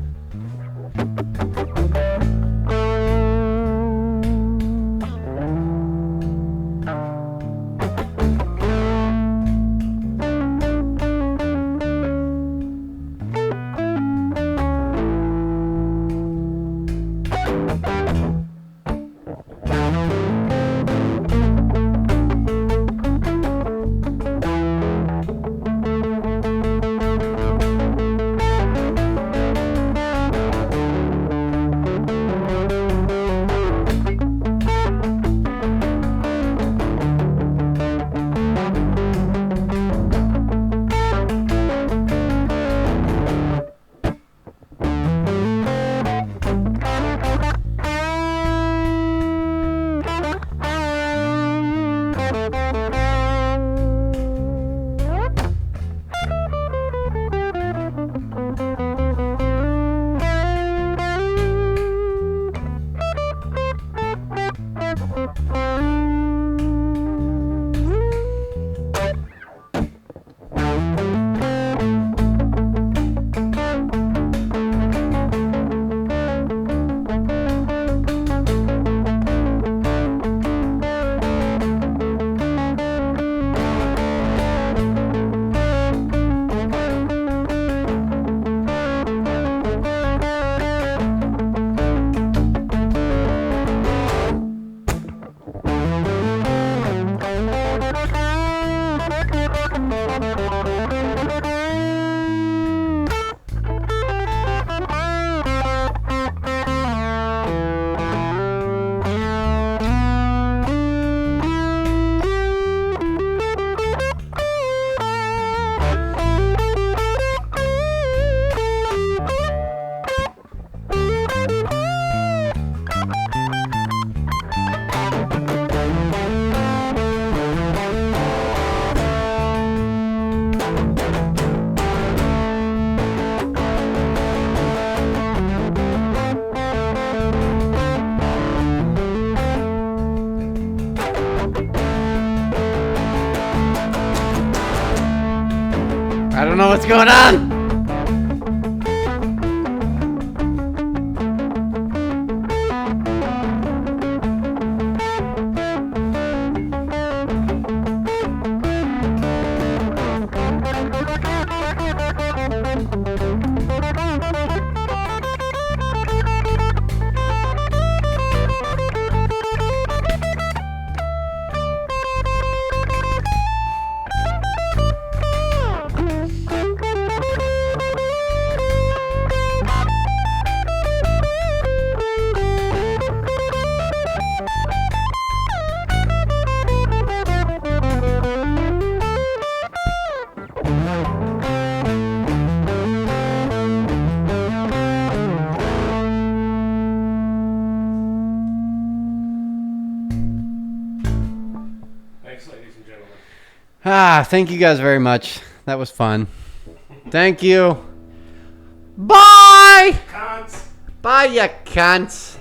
I don't know what's going on. Thank you guys very much. That was fun. Thank you. Bye! Cons. Bye, you cunts.